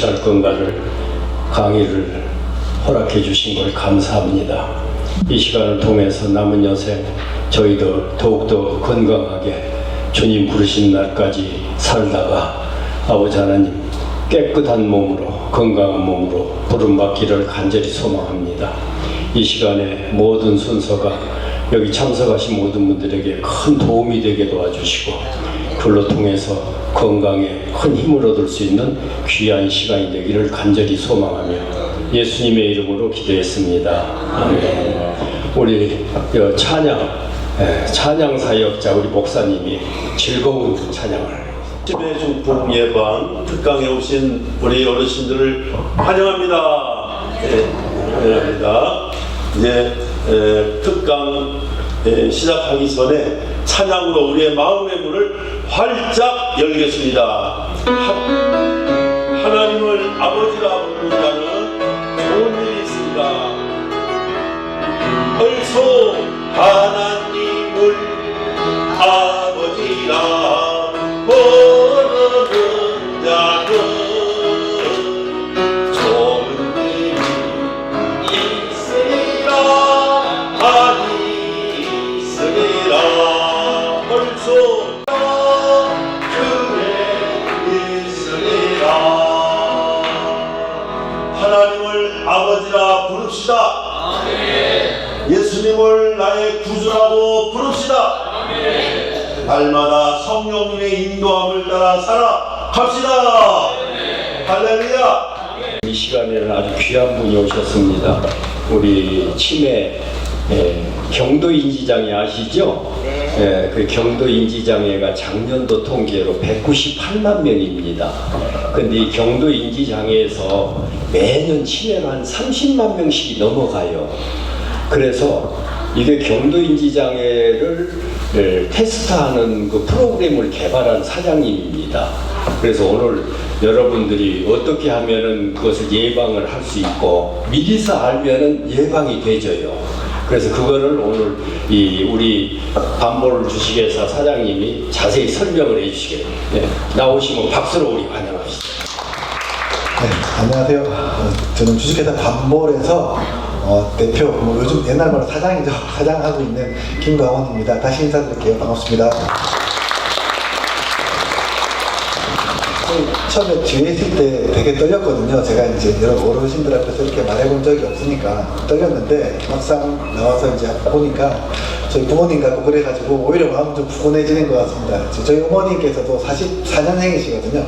성취할 건가를 강의를 허락해 주신 걸 감사합니다. 이 시간을 통해서 남은 여생 저희도 더욱더 건강하게 주님 부르신 날까지 살다가 아버지 하나님 깨끗한 몸으로 건강한 몸으로 부름받기를 간절히 소망합니다. 이 시간에 모든 순서가 여기 참석하신 모든 분들에게 큰 도움이 되게 도와주시고 그걸로 통해서 건강에 큰 힘을 얻을 수 있는 귀한 시간이 되기를 간절히 소망하며 예수님의 이름으로 기도했습니다. 아멘. 우리 찬양 사역자 우리 목사님이 즐거운 찬양을 치매 중풍 예방 특강에 오신 우리 어르신들을 환영합니다. 환영합니다. 이제 특강 시작하기 전에 찬양으로 우리의 마음의 문을 활짝 열겠습니다. 하나님을 아버지라 부르는 자는 좋은 일이 있습니다. 벌써 하나님을 아버지라 부르는 자는 좋은 일이 있으리라 많이 있으리라 벌써 그에 있으리라. 하나님을 아버지라 부릅시다. 예수님을 나의 구주라고 부릅시다. 날마다 성령님의 인도함을 따라 살아갑시다. 할렐루야. 이 시간에는 아주 귀한 분이 오셨습니다. 우리 치매 경도인지장애 아시죠? 네. 그 경도인지장애가 작년도 통계로 198만 명입니다. 근데 이 경도인지장애에서 매년 치매가 한 30만 명씩이 넘어가요. 그래서 이게 경도인지장애를 테스트하는 그 프로그램을 개발한 사장님입니다. 그래서 오늘 여러분들이 어떻게 하면은 그것을 예방을 할 수 있고 미리서 알면은 예방이 되져요. 그래서 그거를 오늘 우리 반볼 주식회사 사장님이 자세히 설명을 해주시겠습니다. 네, 나오시면 박수로 우리 환영합시다. 네, 안녕하세요. 저는 주식회사 반볼에서 대표, 요즘 옛날 말로 사장이죠. 사장하고 있는 김광원입니다. 다시 인사드릴게요. 반갑습니다. 처음에 뒤에 있을 때 되게 떨렸거든요. 제가 이제 여러 어르신들 앞에서 이렇게 말해본 적이 없으니까 떨렸는데 막상 나와서 이제 보니까 저희 부모님 같고 그래가지고 오히려 마음이 좀 푸근해지는 것 같습니다. 저희 어머니께서도 44년생이시거든요.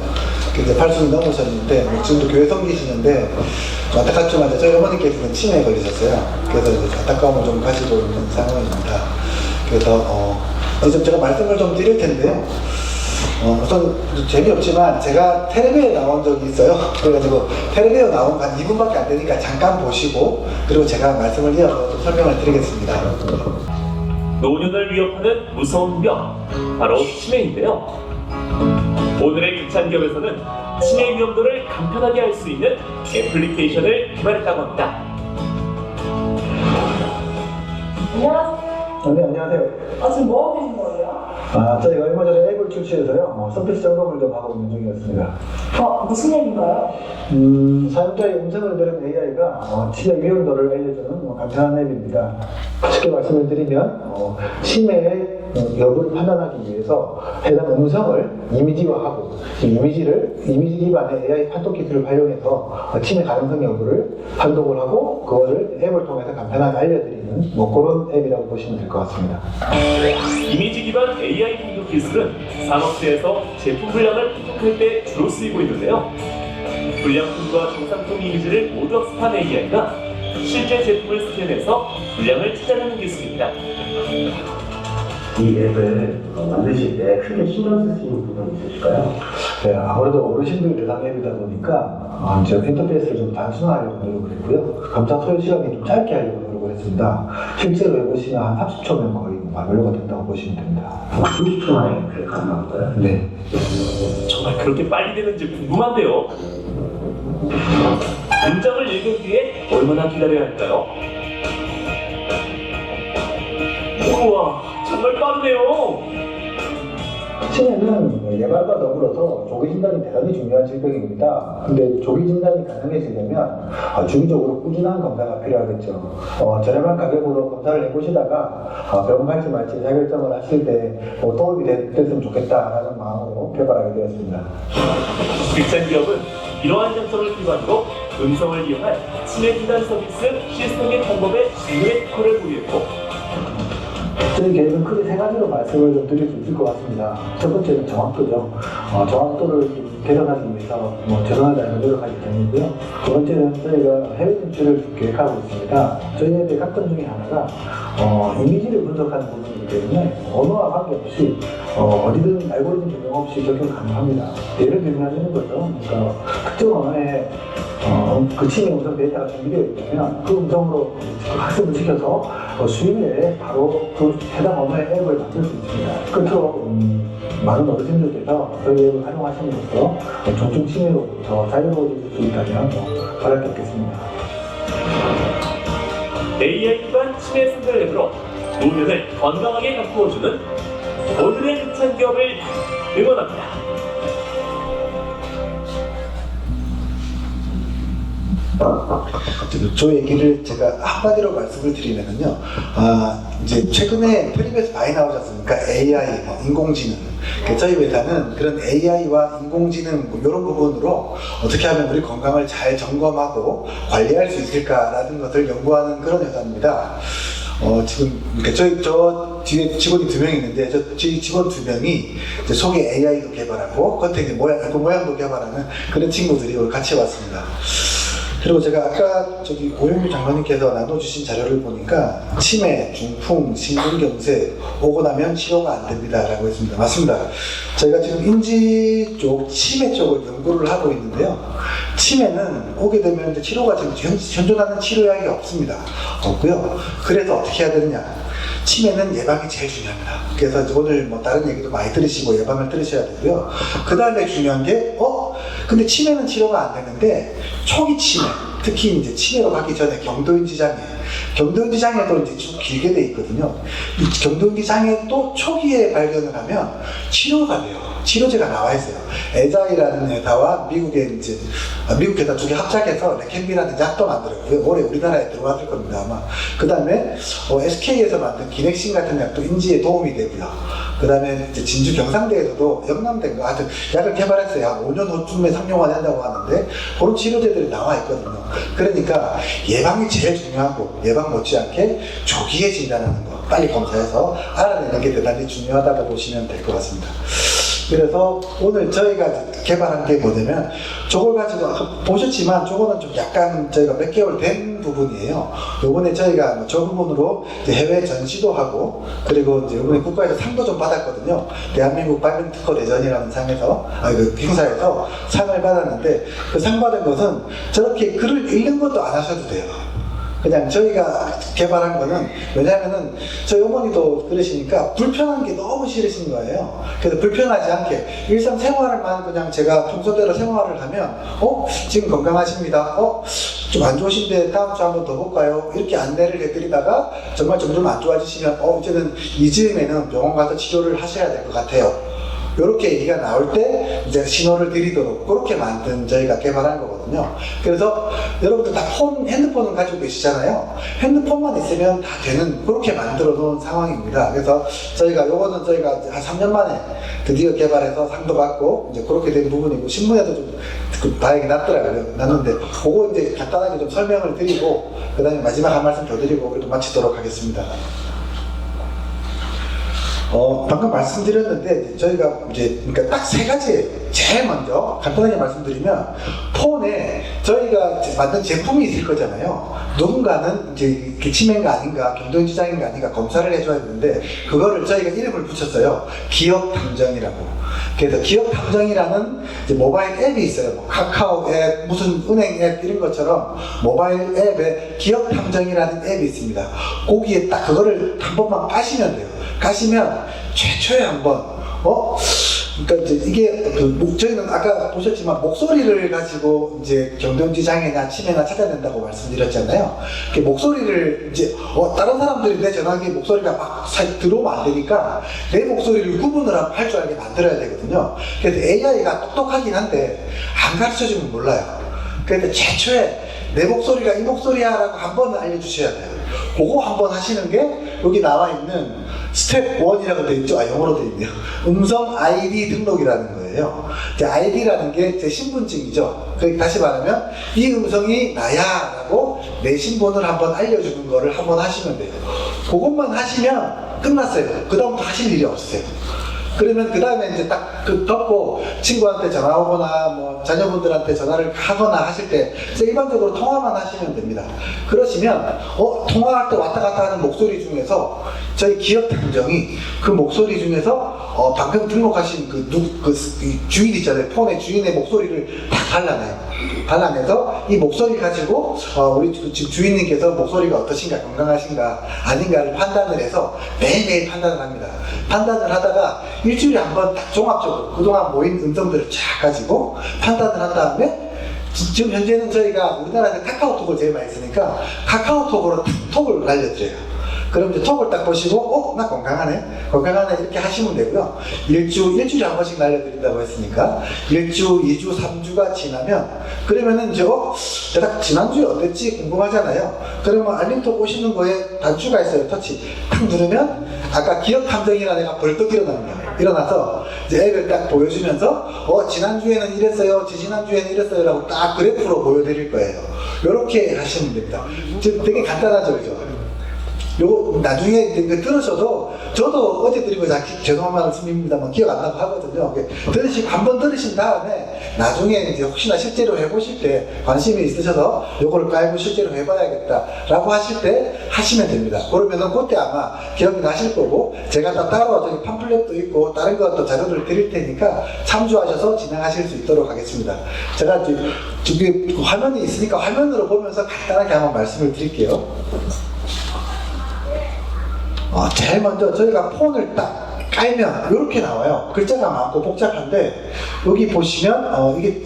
이제 80이 넘으셨는데 지금도 교회 섬기시는데 안타깝지만 저희 어머니께서는 치매에 걸리셨어요. 그래서 이제 안타까움을 좀 가지고 있는 상황입니다. 그래서 이제 제가 말씀을 좀 드릴 텐데요. 우선 재미없지만 제가 텔레비에 나온 적이 있어요. 그래가지고 텔레비에 나온 한 2분밖에 안 되니까 잠깐 보시고 그리고 제가 말씀을 이어서 좀 설명을 드리겠습니다. 노년을 위협하는 무서운 병, 바로 치매인데요. 오늘의 기찬기업에서는 치매 위험도를 간편하게 알 수 있는 애플리케이션을 개발했다고 합니다. 안녕하세요. 네, 안녕하세요. 지금 뭐 하고 계신 거예요? 저희가 얼마 전에 앱을 출시해서요. 서비스 점검을 좀 하고 있는 중이었습니다. 무슨 앱인가요? 사용자의 음성을 들은 AI가 치매 위험도를 알려주는 간편한 앱입니다. 쉽게 말씀을 드리면 치매의 여부를 판단하기 위해서 해당 음성을 이미지화하고 이미지 기반의 AI 판독 기술을 활용해서 치매 가능성 여부를 판독을 하고 그거를 앱을 통해서 간편하게 알려드리는 그런 앱이라고 보시면 될 것 같습니다. 이미지 기반 AI 판독 기술은 산업체에서 제품 분량을 판독할 때 주로 쓰이고 있는데요. 불량품과 정상품 이미지를 모두 합습한 AI가 실제 제품을 스캔해서 불량을 찾아내는 기술입니다. 이 앱을 만드실 때 크게 신경 쓰시는 부분이 있으실까요? 네, 아무래도 어르신들 대상 앱이다 보니까 제가 인터페이스를 좀 단순화하려고 노력을 했고요. 감사 소요 시간이 좀 짧게 하려고 노력을 했습니다. 실제로 해보시면 한 30초면 거의 완료가 된다고 보시면 됩니다. 30초 만에 그게 가능한가요? 네. 정말 그렇게 빨리 되는지 궁금한데요. 문장을 읽은 뒤에 얼마나 기다려야 할까요? 우와, 정말 빠르네요. 치매는 예방과 더불어서 조기 진단이 대단히 중요한 질병입니다. 근데 조기 진단이 가능해지려면 주기적으로 꾸준한 검사가 필요하겠죠. 저렴한 가격으로 검사를 해보시다가 병원 갈지 말지 자결정을 하실 때 도움이 됐으면 좋겠다라는 마음으로 개발하게 되었습니다. 빅찬 기업은 이러한 장점을 기반으로 음성을 이용한 치매 진단 서비스 시스템 및 방법에 중요한 특허를 보유했고, 저희 계획은 크게 세 가지로 말씀을 좀 드릴 수 있을 것 같습니다. 첫 번째는 정확도죠. 정확도를 좀 개선하기 위해서 최선을 다해서 노력할 예정이고요. 두 번째는 저희가 해외 진출을 계획하고 있습니다. 저희의 각점 중에 하나가 이미지를 분석하는 부분이기 때문에 언어와 관계없이 어디든 알고리즘 적용 없이 적용 가능합니다. 예를 들면 거죠. 그러니까 특정 언어에 그 치매 음성 데이터가 준비되어 있다면 그 음성으로 학습을 시켜서 수요일에 바로 그 해당 언어의 앱을 만들 수 있습니다. 끝으로 많은 어르신들께서 저희 앱을 활용하심으로써 중증 치매로부터 자유로워질 수 있다면 바랄 게 없겠습니다. AI 기반 치매 선별 앱으로 노년을 건강하게 가꾸어주는 오늘의 빅찬 기업을 응원합니다. 저 얘기를 제가 한마디로 말씀을 드리면요. 이제 최근에 텔레비에서 많이 나오지 않습니까? AI, 인공지능. 저희 회사는 그런 AI와 인공지능 이런 부분으로 어떻게 하면 우리 건강을 잘 점검하고 관리할 수 있을까라는 것을 연구하는 그런 회사입니다. 지금 저 뒤에 직원이 2명 있는데 저 직원 2명이 속에 AI도 개발하고 겉에 그 모양도 개발하는 그런 친구들이 오늘 같이 왔습니다. 그리고 제가 아까 오영규 장관님께서 나눠주신 자료를 보니까 치매, 중풍, 심근경색 오고 나면 치료가 안 됩니다라고 했습니다. 맞습니다. 저희가 지금 인지 쪽, 치매 쪽을 연구를 하고 있는데요. 치매는 오게 되면 치료가 지금 현존하는 치료약이 없습니다. 없고요. 그래서 어떻게 해야 되느냐? 치매는 예방이 제일 중요합니다. 그래서 오늘 다른 얘기도 많이 들으시고 예방을 들으셔야 되고요. 그 다음에 중요한 게 근데 치매는 치료가 안 되는데 초기 치매, 특히 이제 치매로 가기 전에 경도인지 장애도 이제 좀 길게 돼 있거든요. 이 경도인지 장애도 초기에 발견을 하면 치료가 돼요. 치료제가 나와 있어요. 에자이라는 회사와 미국 회사 두 개 합작해서 레캠비라는 약도 만들었고요. 올해 우리나라에 들어왔을 겁니다, 아마. 그 다음에 SK에서 만든 기넥신 같은 약도 인지에 도움이 되고요. 그 다음에 진주 경상대에서도 영남대인가 하여튼 약을 개발했어요. 한 5년 후쯤에 상용화 된다고 하는데 그런 치료제들이 나와 있거든요. 그러니까 예방이 제일 중요하고 예방 못지않게 조기에 진단하는 거, 빨리 검사해서 알아내는 게 대단히 중요하다고 보시면 될 것 같습니다. 그래서 오늘 저희가 개발한 게 뭐냐면 저걸 가지고 보셨지만 저거는 좀 약간 저희가 몇 개월 된 부분이에요. 요번에 저희가 저 부분으로 해외 전시도 하고 그리고 이제 이번에 국가에서 상도 좀 받았거든요. 대한민국 발명 특허 대전이라는 상에서 그 행사에서 상을 받았는데 그 상 받은 것은 저렇게 글을 읽는 것도 안 하셔도 돼요. 그냥 저희가 개발한 거는 왜냐면은 저희 어머니도 그러시니까 불편한 게 너무 싫으신 거예요. 그래서 불편하지 않게 일상생활만 그냥 제가 평소대로 생활을 하면 지금 건강하십니다. 좀 안 좋으신데 다음 주 한번 더 볼까요? 이렇게 안내를 해드리다가 정말 점점 안 좋아지시면 이제는 이즈음에는 병원 가서 치료를 하셔야 될 것 같아요. 이렇게 얘기가 나올 때 이제 신호를 드리도록 그렇게 만든 저희가 개발한 거거든요. 그래서 여러분들 다 핸드폰은 가지고 계시잖아요. 핸드폰만 있으면 다 되는 그렇게 만들어 놓은 상황입니다. 그래서 요거는 저희가 한 3년 만에 드디어 개발해서 상도 받고 이제 그렇게 된 부분이고 신문에도 좀 다행히 났는데 그거 이제 간단하게 좀 설명을 드리고 그 다음에 마지막 한 말씀 더 드리고 그래도 마치도록 하겠습니다. 방금 말씀드렸는데 저희가 이제 그러니까 딱 3가지 제일 먼저 간단하게 말씀드리면 폰에 저희가 만든 제품이 있을 거잖아요. 누군가는 이제 치매인가 아닌가 경도인지 장애인가 아닌가 검사를 해줘야 되는데 그거를 저희가 이름을 붙였어요. 기억탐정이라고. 그래서 기억탐정이라는 이제 모바일 앱이 있어요. 카카오 앱, 무슨 은행 앱 이런 것처럼 모바일 앱에 기억탐정이라는 앱이 있습니다. 거기에 딱 그거를 한 번만 까시면 돼요. 가시면 최초에 한번 그러니까 이제 이게 저희는 아까 보셨지만 목소리를 가지고 이제 경동지 장애나 치매나 찾아낸다고 말씀드렸잖아요. 목소리를 이제 다른 사람들이 내 전화기에 목소리가 막 들어오면 안 되니까 내 목소리를 구분을 할 줄 알게 만들어야 되거든요. 그래서 AI가 똑똑하긴 한데 안 가르쳐주면 몰라요. 그래서 최초에 내 목소리가 이 목소리야라고 한 번은 알려주셔야 돼요. 그거 한번 하시는 게 여기 나와 있는 스텝 1이라고 되어 있죠? 영어로 되어 있네요. 음성 ID 등록이라는 거예요. ID라는 게 제 신분증이죠. 다시 말하면 이 음성이 나야 라고 내 신분을 한번 알려주는 거를 한번 하시면 돼요. 그것만 하시면 끝났어요. 그 다음부터 하실 일이 없으세요. 그러면 그 다음에 이제 딱 덮고 친구한테 전화 오거나 뭐 자녀분들한테 전화를 하거나 하실 때 일반적으로 통화만 하시면 됩니다. 그러시면 통화할 때 왔다 갔다 하는 목소리 중에서 저희 기업 탐정이 그 목소리 중에서 방금 등록하신 그 주인 있잖아요. 폰의 주인의 목소리를 다 발라내서 이 목소리 가지고 우리 지금 주인님께서 목소리가 어떠신가, 건강하신가 아닌가를 판단을 해서 매일매일 판단을 합니다. 판단을 하다가 일주일에 한 번 딱 종합적으로 그동안 모인 음성들을 쫙 가지고 판단을 한 다음에 지금 현재는 저희가 우리나라에서 카카오톡을 제일 많이 쓰니까 카카오톡으로 톡을 날려드려요. 그럼 이제 톡을 딱 보시고 나 건강하네 이렇게 하시면 되고요. 일주일에 한 번씩 날려드린다고 했으니까 1주, 2주, 3주가 지나면 그러면은 이제 내가 지난주에 어땠지 궁금하잖아요. 그러면 알림톡 오시는 거에 단추가 있어요. 터치 탁 누르면 아까 기억 탐정이라 내가 벌떡 일어나서 이제 앱을 딱 보여주면서 지난주에는 이랬어요, 지지난주에는 이랬어요 라고 딱 그래프로 보여드릴 거예요. 이렇게 하시면 됩니다. 되게 간단하죠, 그죠? 요거 나중에 들으셔도 저도 어제 드린 거 죄송한 말씀입니다만 기억 안 나고 하거든요. 한번 들으신 다음에 나중에 이제 혹시나 실제로 해보실 때 관심이 있으셔서 요거를 깔고 실제로 해봐야겠다라고 하실 때 하시면 됩니다. 그러면은 그때 아마 기억이 나실 거고 제가 다 따로 저기 팜플렛도 있고 다른 것도 자료를 드릴 테니까 참조하셔서 진행하실 수 있도록 하겠습니다. 제가 지금 화면이 있으니까 화면으로 보면서 간단하게 한번 말씀을 드릴게요. 제일 먼저 저희가 폰을 딱 깔면 이렇게 나와요. 글자가 많고 복잡한데 여기 보시면 이게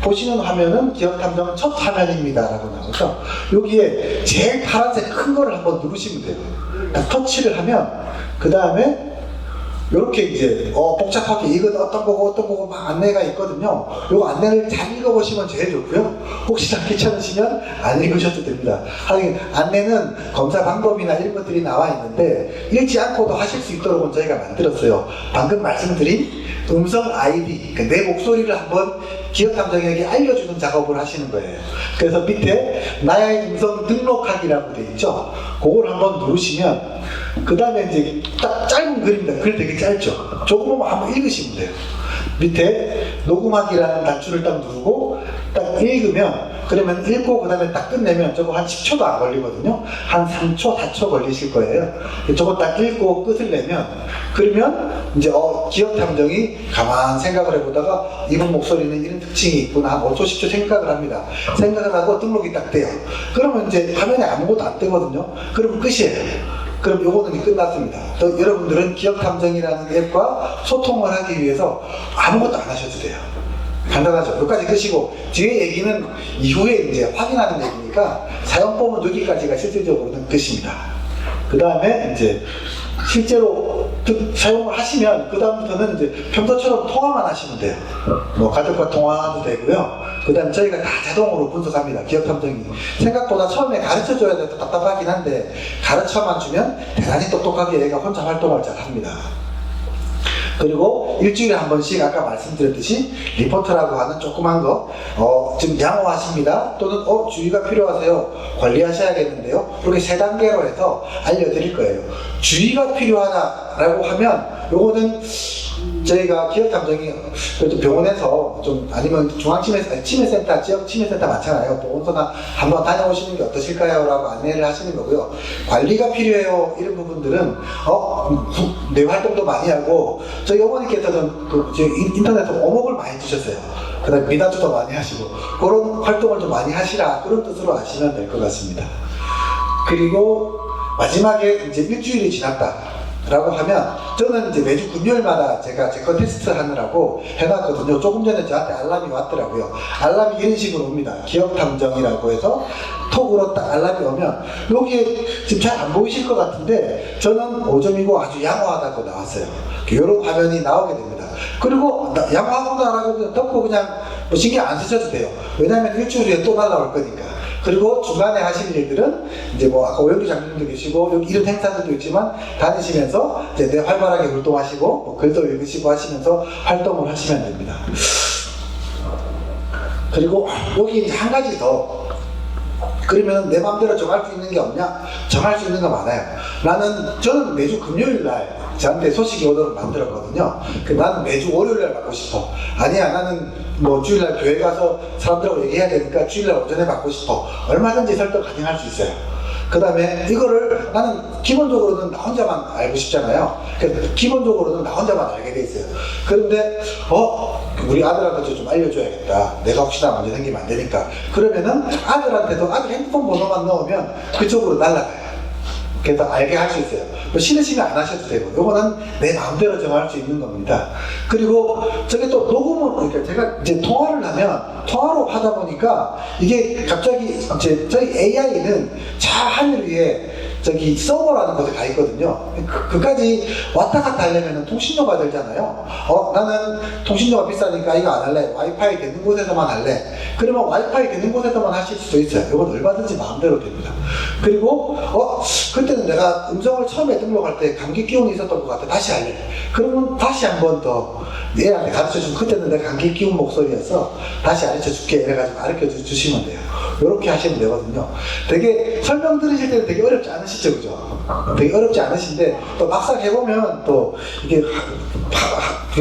보시는 화면은 기억탐정 첫 화면입니다 라고 나오죠. 여기에 제일 파란색 큰 거를 한번 누르시면 돼요. 딱 터치를 하면 그 다음에 이렇게 이제 복잡하게 이건 어떤 거고 막 안내가 있거든요. 요 안내를 잘 읽어보시면 제일 좋고요. 혹시 잘 귀찮으시면 안 읽으셔도 됩니다. 하긴 안내는 검사 방법이나 이런 것들이 나와 있는데 읽지 않고도 하실 수 있도록 저희가 만들었어요. 방금 말씀드린 음성 아이디, 내 목소리를 한번 기억탐정에게 알려주는 작업을 하시는 거예요. 그래서 밑에 나의 음성 등록하기라고 되어 있죠. 그걸 한번 누르시면 그 다음에 이제 딱 짧은 글입니다. 글 되게 짧죠. 조금만 한번 읽으시면 돼요. 밑에 녹음하기라는 단추를 딱 누르고 딱 읽으면 그러면 읽고 그 다음에 딱 끝내면 저거 한 10초도 안 걸리거든요. 한 3초, 4초 걸리실 거예요. 저거 딱 읽고 끝을 내면 그러면 이제 기억 탐정이 가만 생각을 해보다가 이분 목소리는 이런 특징이 있구나 한 5초, 10초 생각을 합니다. 생각을 하고 등록이 딱 돼요. 그러면 이제 화면에 아무것도 안 뜨거든요. 그러면 끝이에요. 그럼 요거는 끝났습니다. 또 여러분들은 기억탐정이라는 앱과 소통을 하기 위해서 아무것도 안 하셔도 돼요. 간단하죠. 여기까지 끄시고 뒤에 얘기는 이후에 이제 확인하는 얘기니까 사용법은 여기까지가 실질적으로는 끝입니다. 그 다음에 이제 실제로 사용을 하시면 그 다음부터는 이제 평소처럼 통화만 하시면 돼요. 뭐 가족과 통화도 되고요. 그 다음에 저희가 다 자동으로 분석합니다. 기억탐정이 생각보다 처음에 가르쳐줘야 돼서 답답하긴 한데 가르쳐만 주면 대단히 똑똑하게 얘가 혼자 활동을 잘 합니다. 그리고 일주일에 한 번씩 아까 말씀드렸듯이 리포트라고 하는 조그만 거 지금 양호하십니다 또는 주의가 필요하세요 관리하셔야겠는데요 이렇게 3단계로 해서 알려드릴 거예요. 주의가 필요하다라고 하면 요거는 저희가 기억탐정이 그래도 병원에서 좀 아니면 치매센터, 지역 치매센터 많잖아요. 보건소나 한번 다녀오시는 게 어떠실까요? 라고 안내를 하시는 거고요. 관리가 필요해요. 이런 부분들은 뇌 활동도 많이 하고 저희 어머니께서는 인터넷으로 어묵을 많이 드셨어요. 그 다음에 미다주도 많이 하시고 그런 활동을 좀 많이 하시라 그런 뜻으로 아시면 될 것 같습니다. 그리고 마지막에 이제 일주일이 지났다. 라고 하면 저는 이제 매주 금요일마다 제가 제 거 테스트 하느라고 해놨거든요. 조금 전에 저한테 알람이 왔더라고요. 알람이 이런 식으로 옵니다. 기억탐정이라고 해서 톡으로 딱 알람이 오면 여기에 지금 잘 안 보이실 것 같은데 저는 5점이고 아주 양호하다고 나왔어요. 이런 화면이 나오게 됩니다. 그리고 양호하구나라고 덮고 그냥 뭐 신경 안 쓰셔도 돼요. 왜냐하면 일주일 후에 또 날라올 거니까. 그리고 중간에 하실 일들은 이제 뭐 아까 오영기 장님도 계시고 여기 이런 행사들도 있지만 다니시면서 이제 내 활발하게 활동하시고 뭐 글도 읽으시고 하시면서 활동을 하시면 됩니다. 그리고 여기 이제 한 가지 더. 그러면 내 마음대로 정할 수 있는 게 없냐? 정할 수 있는 거 많아요. 저는 매주 금요일 날 저한테 소식이 오도록 만들었거든요. 나는 매주 월요일 날 받고 싶어. 아니야, 나는 뭐 주일날 교회 가서 사람들하고 얘기해야 되니까 주일날 오전에 받고 싶어. 얼마든지 설득 가능할 수 있어요. 그 다음에 이거를 나는 기본적으로는 나 혼자만 알고 싶잖아요. 그래서 기본적으로는 나 혼자만 알게 돼 있어요. 그런데 우리 아들한테 좀 알려줘야겠다. 내가 혹시나 문제 생기면 안 되니까. 그러면은 아들한테도 아들 핸드폰 번호만 넣으면 그쪽으로 날아가요. 그래서 알게 할 수 있어요. 뭐 싫으시면 안 하셔도 되고, 요거는 내 마음대로 정할 수 있는 겁니다. 그리고 저게 또 녹음을, 그러니까 제가 이제 통화를 하면 통화로 하다 보니까 이게 갑자기 이제 저희 AI는 저 하늘 위에 저기 서버라는 곳에 가 있거든요. 그까지 왔다 갔다 하려면 통신료가 들잖아요. 나는 통신료가 비싸니까 이거 안 할래. 와이파이 되는 곳에서만 할래. 그러면 와이파이 되는 곳에서만 하실 수도 있어요. 이건 얼마든지 마음대로 됩니다. 그리고 그때는 내가 음성을 처음에 등록할 때 감기 기운이 있었던 것 같아. 다시 할래. 그러면 다시 한 번 더 얘한테 가르쳐주면 그때는 내가 감기 기운 목소리여서 다시 가르쳐줄게. 이래가지고 가르쳐주시면 돼요. 이렇게 하시면 되거든요. 되게 설명 들으실 때는 되게 어렵지 않으시죠, 그죠? 되게 어렵지 않으신데 또 막상 해보면 또 이게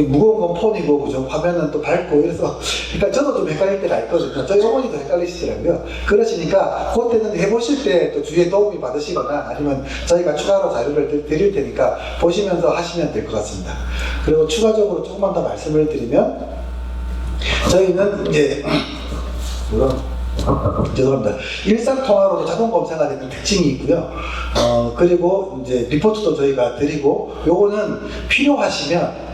무거운 건 폰이고, 그죠? 화면은 또 밝고 이래서 그러니까 저도 좀 헷갈릴 때가 있거든요. 저희 어머니도 헷갈리시더라고요. 그러시니까 그때는 해보실 때 또 주위에 도움이 받으시거나 아니면 저희가 추가로 자료를 드릴 테니까 보시면서 하시면 될 것 같습니다. 그리고 추가적으로 조금만 더 말씀을 드리면 저희는 이제 죄송합니다. 일상통화로도 자동 검사가 되는 특징이 있고요. 그리고 이제 리포트도 저희가 드리고, 요거는 필요하시면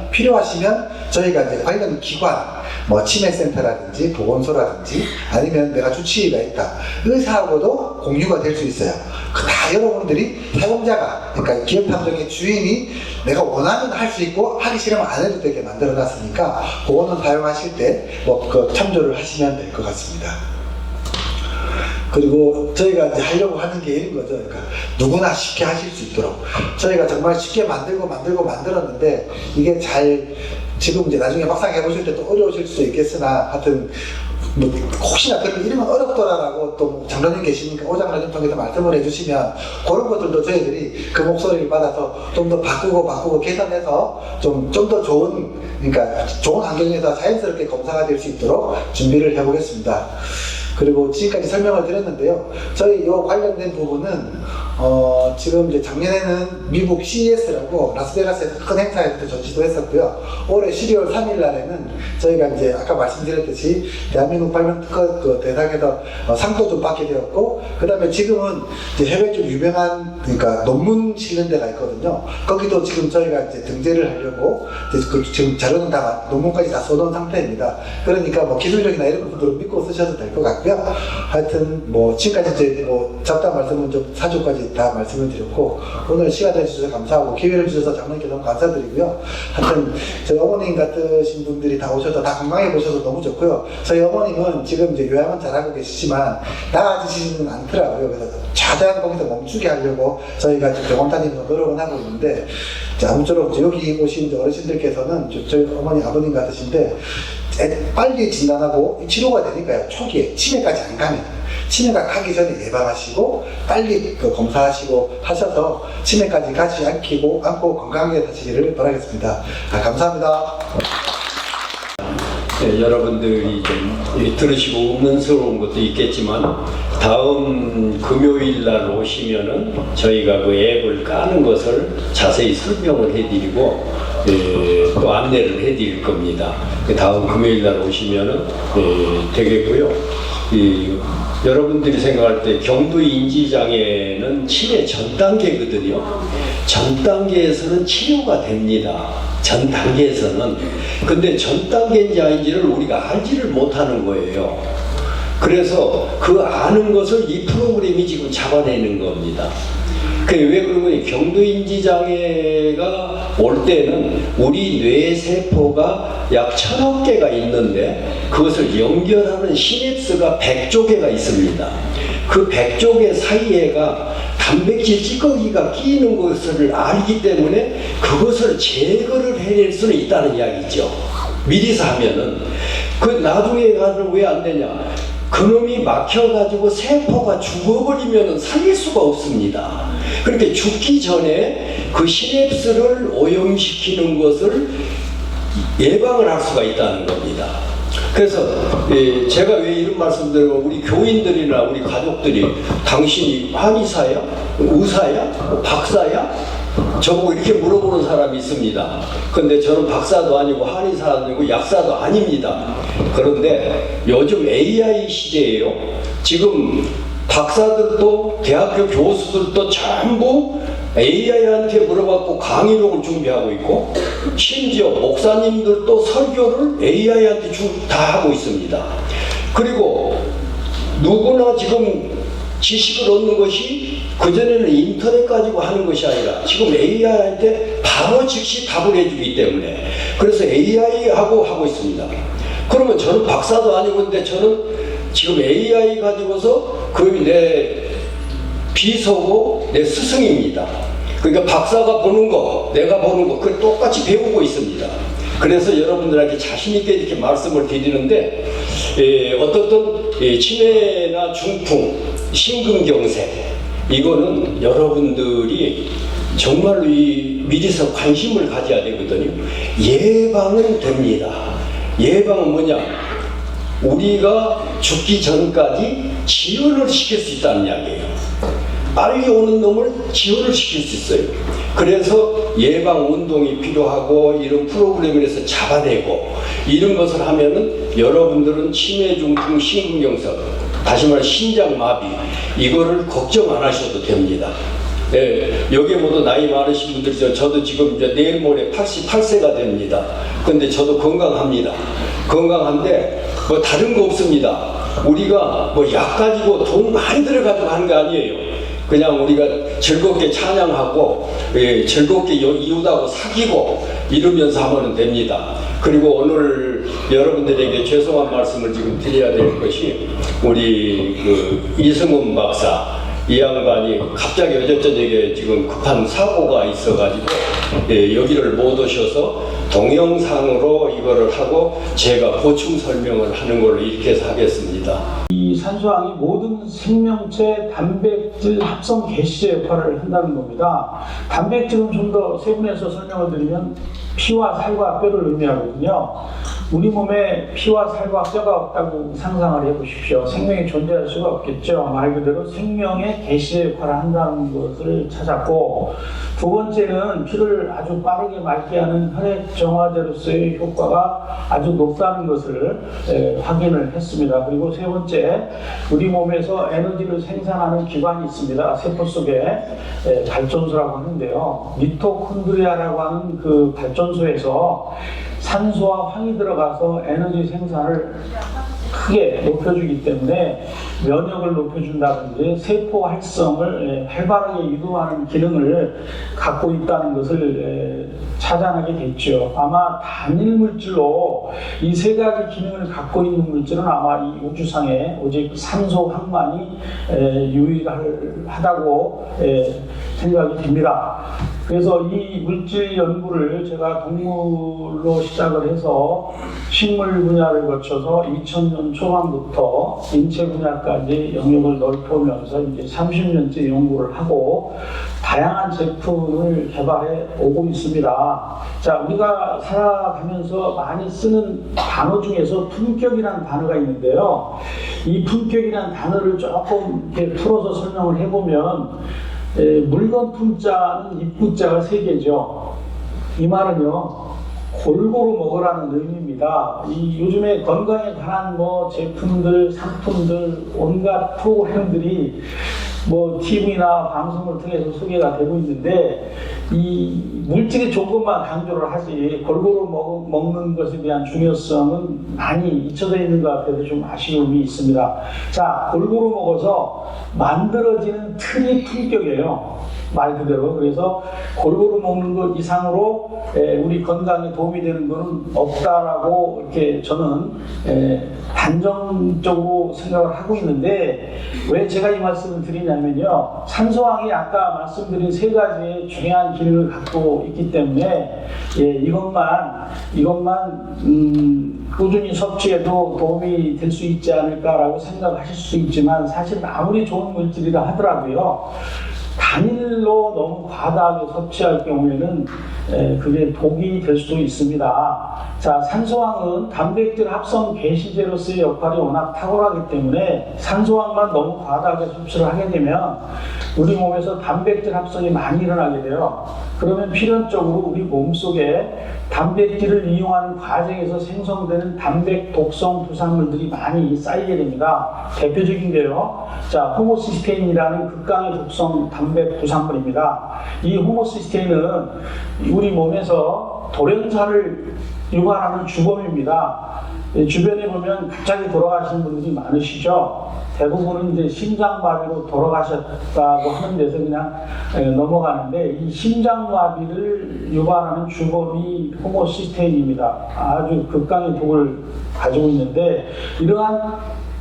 저희가 이제 관련 기관, 뭐 치매센터라든지 보건소라든지 아니면 내가 주치의가 있다, 의사하고도 공유가 될 수 있어요. 다 여러분들이 사용자가, 그러니까 기업탐정의 주인이 내가 원하면 할 수 있고 하기 싫으면 안 해도 되게 만들어 놨으니까 그거는 사용하실 때 뭐 참조를 하시면 될 것 같습니다. 그리고 저희가 이제 하려고 하는 게 이런 거죠. 그러니까 누구나 쉽게 하실 수 있도록 저희가 정말 쉽게 만들었는데 이게 지금 이제 나중에 막상 해보실 때 또 어려우실 수도 있겠으나 하여튼 뭐 혹시나 그러면 이러면 어렵더라라고 또 장로님 계시니까 오 장로님 통해서 말씀을 해주시면 그런 것들도 저희들이 그 목소리를 받아서 좀 더 바꾸고 개선해서 좀 더 좋은, 그러니까 좋은 환경에서 자연스럽게 검사가 될 수 있도록 준비를 해보겠습니다. 그리고 지금까지 설명을 드렸는데요. 저희 요 관련된 부분은 지금 이제 작년에는 미국 CES라고 라스베가스에서 큰 행사에서 전시도 했었고요. 올해 12월 3일 날에는 저희가 이제 아까 말씀드렸듯이 대한민국 발명 특허 대상에서 상도 좀 받게 되었고, 그 다음에 지금은 이제 해외 쪽 유명한, 그러니까 논문 실는 데가 있거든요. 거기도 지금 저희가 이제 등재를 하려고 지금 자료는 다 논문까지 다 써놓은 상태입니다. 그러니까 뭐 기술력이나 이런 부분들은 믿고 쓰셔도 될 것 같고요. 하여튼 뭐 지금까지 이제 뭐 잡담 말씀은 좀 사주까지 다 말씀을 드렸고, 오늘 시간 내주셔서 감사하고 기회를 주셔서 장로님께 너무 감사드리고요. 하여튼 저희 어머님 같으신 분들이 다 오셔서 다 건강해 보셔서 너무 좋고요. 저희 어머님은 지금 이제 요양은 잘하고 계시지만 나아지시지는 않더라고요. 그래서 최대한 거기서 멈추게 하려고 저희가 병원 다니면서 노력은 하고 있는데, 아무쪼록 여기 오신 어르신들께서는 저희 어머니 아버님 같으신데 빨리 진단하고 치료가 되니까요. 초기에 치매까지 안 가면, 치매가 가기 전에 예방하시고 빨리 검사하시고 하셔서 치매까지 가지 않고 건강하게 사시기를 바라겠습니다. 감사합니다. 네, 여러분들이 좀 들으시고 의문스러운 것도 있겠지만 다음 금요일 날 오시면은 저희가 그 앱을 까는 것을 자세히 설명을 해드리고 또 안내를 해드릴 겁니다. 다음 금요일 날 오시면은 되겠고요. 여러분들이 생각할 때 경도 인지장애는 치매 전 단계거든요. 전 단계에서는 치료가 됩니다. 전 단계에서는. 근데 전 단계인지 아닌지를 우리가 알지를 못하는 거예요. 그래서 그 아는 것을 이 프로그램이 지금 잡아내는 겁니다. 왜 그러면 경도인지장애가 올 때는 우리 뇌세포가 약 1000억 개가 있는데 그것을 연결하는 시냅스가 100조 개가 있습니다. 그 100조 개 사이에가 단백질 찌꺼기가 끼이는 것을 알기 때문에 그것을 제거를 해낼 수는 있다는 이야기죠. 미리서 하면은. 그 나중에 가서 왜 안 되냐? 그놈이 막혀가지고 세포가 죽어버리면 살릴 수가 없습니다. 그러니까 죽기 전에 그 시냅스를 오염시키는 것을 예방을 할 수가 있다는 겁니다. 그래서 제가 왜 이런 말씀드리면 우리 교인들이나 우리 가족들이 당신이 한의사야? 의사야? 박사야? 저보고 이렇게 물어보는 사람이 있습니다. 근데 저는 박사도 아니고 한의사도 아니고 약사도 아닙니다. 그런데 요즘 AI 시대예요. 지금 박사들도 대학교 교수들도 전부 AI한테 물어봤고 강의록을 준비하고 있고 심지어 목사님들도 설교를 AI한테 다 하고 있습니다. 그리고 누구나 지금 지식을 얻는 것이 그전에는 인터넷 가지고 하는 것이 아니라 지금 AI한테 바로 즉시 답을 해주기 때문에 그래서 AI하고 하고 있습니다. 그러면 저는 박사도 아니고 근데 저는 지금 AI 가지고서 거의 내 비서고 내 스승입니다. 그러니까 박사가 보는 거, 내가 보는 거, 그걸 똑같이 배우고 있습니다. 그래서 여러분들에게 자신있게 이렇게 말씀을 드리는데, 어떤 치매나 중풍, 심근경색, 이거는 여러분들이 정말로 미리서 관심을 가져야 되거든요. 예방은 됩니다. 예방은 뭐냐? 우리가 죽기 전까지 지연을 시킬 수 있다는 이야기예요. 빨리 오는 놈을 지연을 시킬 수 있어요. 그래서 예방 운동이 필요하고 이런 프로그램을 해서 잡아내고 이런 것을 하면은 여러분들은 치매, 중풍, 심근경색, 다시 말해 신장마비 이거를 걱정 안 하셔도 됩니다. 여기 모두 나이 많으신 분들이죠. 저도 지금 이제 내일 모레 88세가 됩니다. 근데 저도 건강합니다. 건강한데 뭐 다른 거 없습니다. 우리가 뭐 약 가지고 돈 많이 들어가지고 하는 거 아니에요. 그냥 우리가 즐겁게 찬양하고 즐겁게 이웃하고 사귀고 이러면서 하면 됩니다. 그리고 오늘 여러분들에게 죄송한 말씀을 지금 드려야 될 것이 우리 이승훈 박사 이 양반이 갑자기 어제 저녁에 지금 급한 사고가 있어가지고 여기를 못 오셔서 동영상으로 이거를 하고 제가 보충 설명을 하는 걸로 이렇게 해서 하겠습니다. 이 산소항이 모든 생명체 단백질 합성 개시제 역할을 한다는 겁니다. 단백질은 좀 더 세분해서 설명을 드리면 피와 살과 뼈를 의미하거든요. 우리 몸에 피와 살과 뼈가 없다고 상상을 해보십시오. 생명이 존재할 수가 없겠죠. 말 그대로 생명의 개시제 역할을 한다는 것을 찾았고, 두 번째는 피를 아주 빠르게 맑게 하는 혈액 정화제로서의 효과가 아주 높다는 것을 확인을 했습니다. 그리고 세 번째, 우리 몸에서 에너지를 생산하는 기관이 있습니다. 세포 속에 발전소라고 하는데요. 미토콘드리아라고 하는 그 발전소에서 산소와 황이 들어가서 에너지 생산을 크게 높여주기 때문에 면역을 높여준다든지 세포 활성을 활발하게 유도하는 기능을 갖고 있다는 것을 찾아내게 됐죠. 아마 단일 물질로 이 세 가지 기능을 갖고 있는 물질은 아마 이 우주상에 오직 산소 황만이 유일하다고 생각이 됩니다. 그래서 이 물질 연구를 제가 동물로 시작을 해서 식물 분야를 거쳐서 2000년 초반부터 인체 분야까지 영역을 넓히면서 이제 30년째 연구를 하고 다양한 제품을 개발해 오고 있습니다. 자, 우리가 살아가면서 많이 쓰는 단어 중에서 품격이라는 단어가 있는데요. 이 품격이라는 단어를 조금 이렇게 풀어서 설명을 해보면 물건 품자는 입구자가 3개죠. 이 말은요, 골고루 먹으라는 의미입니다. 이 요즘에 건강에 관한 뭐 제품들, 상품들, 온갖 프로그램들이 뭐 TV나 방송을 통해서 소개가 되고 있는데, 이 물질이 조금만 강조를 하지 골고루 먹는 것에 대한 중요성은 많이 잊혀져 있는 것 같아서 좀 아쉬움이 있습니다. 자, 골고루 먹어서 만들어지는 틀이 품격이에요. 말 그대로. 그래서 골고루 먹는 것 이상으로 우리 건강에 도움이 되는 것은 없다라고 이렇게 저는 단정적으로 생각을 하고 있는데, 왜 제가 이 말씀을 드리냐면요, 산소항이 아까 말씀드린 세 가지의 중요한 기능을 갖고 있기 때문에 이것만 꾸준히 섭취해도 도움이 될 수 있지 않을까라고 생각하실 수 있지만, 사실은 아무리 좋은 물질이라 하더라도요, 단일로 너무 과다하게 섭취할 경우에는 그게 독이 될 수도 있습니다. 자, 산소항은 단백질 합성 개시제로서의 역할이 워낙 탁월하기 때문에 산소항만 너무 과다하게 섭취를 하게 되면 우리 몸에서 단백질 합성이 많이 일어나게 돼요. 그러면 필연적으로 우리 몸속에 단백질을 이용하는 과정에서 생성되는 단백 독성 부산물들이 많이 쌓이게 됩니다. 대표적인 게요, 자, 호모시스테인이라는 극강의 독성 단백 부산물입니다. 이 호모시스테인은 우리 몸에서 돌연사를 유발하는 주범입니다. 주변에 보면 갑자기 돌아가시는 분들이 많으시죠. 대부분은 이제 심장마비로 돌아가셨다고 하는 데서 그냥 넘어가는데, 이 심장마비를 유발하는 주범이 호모시스테인입니다. 아주 극강의 독을 가지고 있는데, 이러한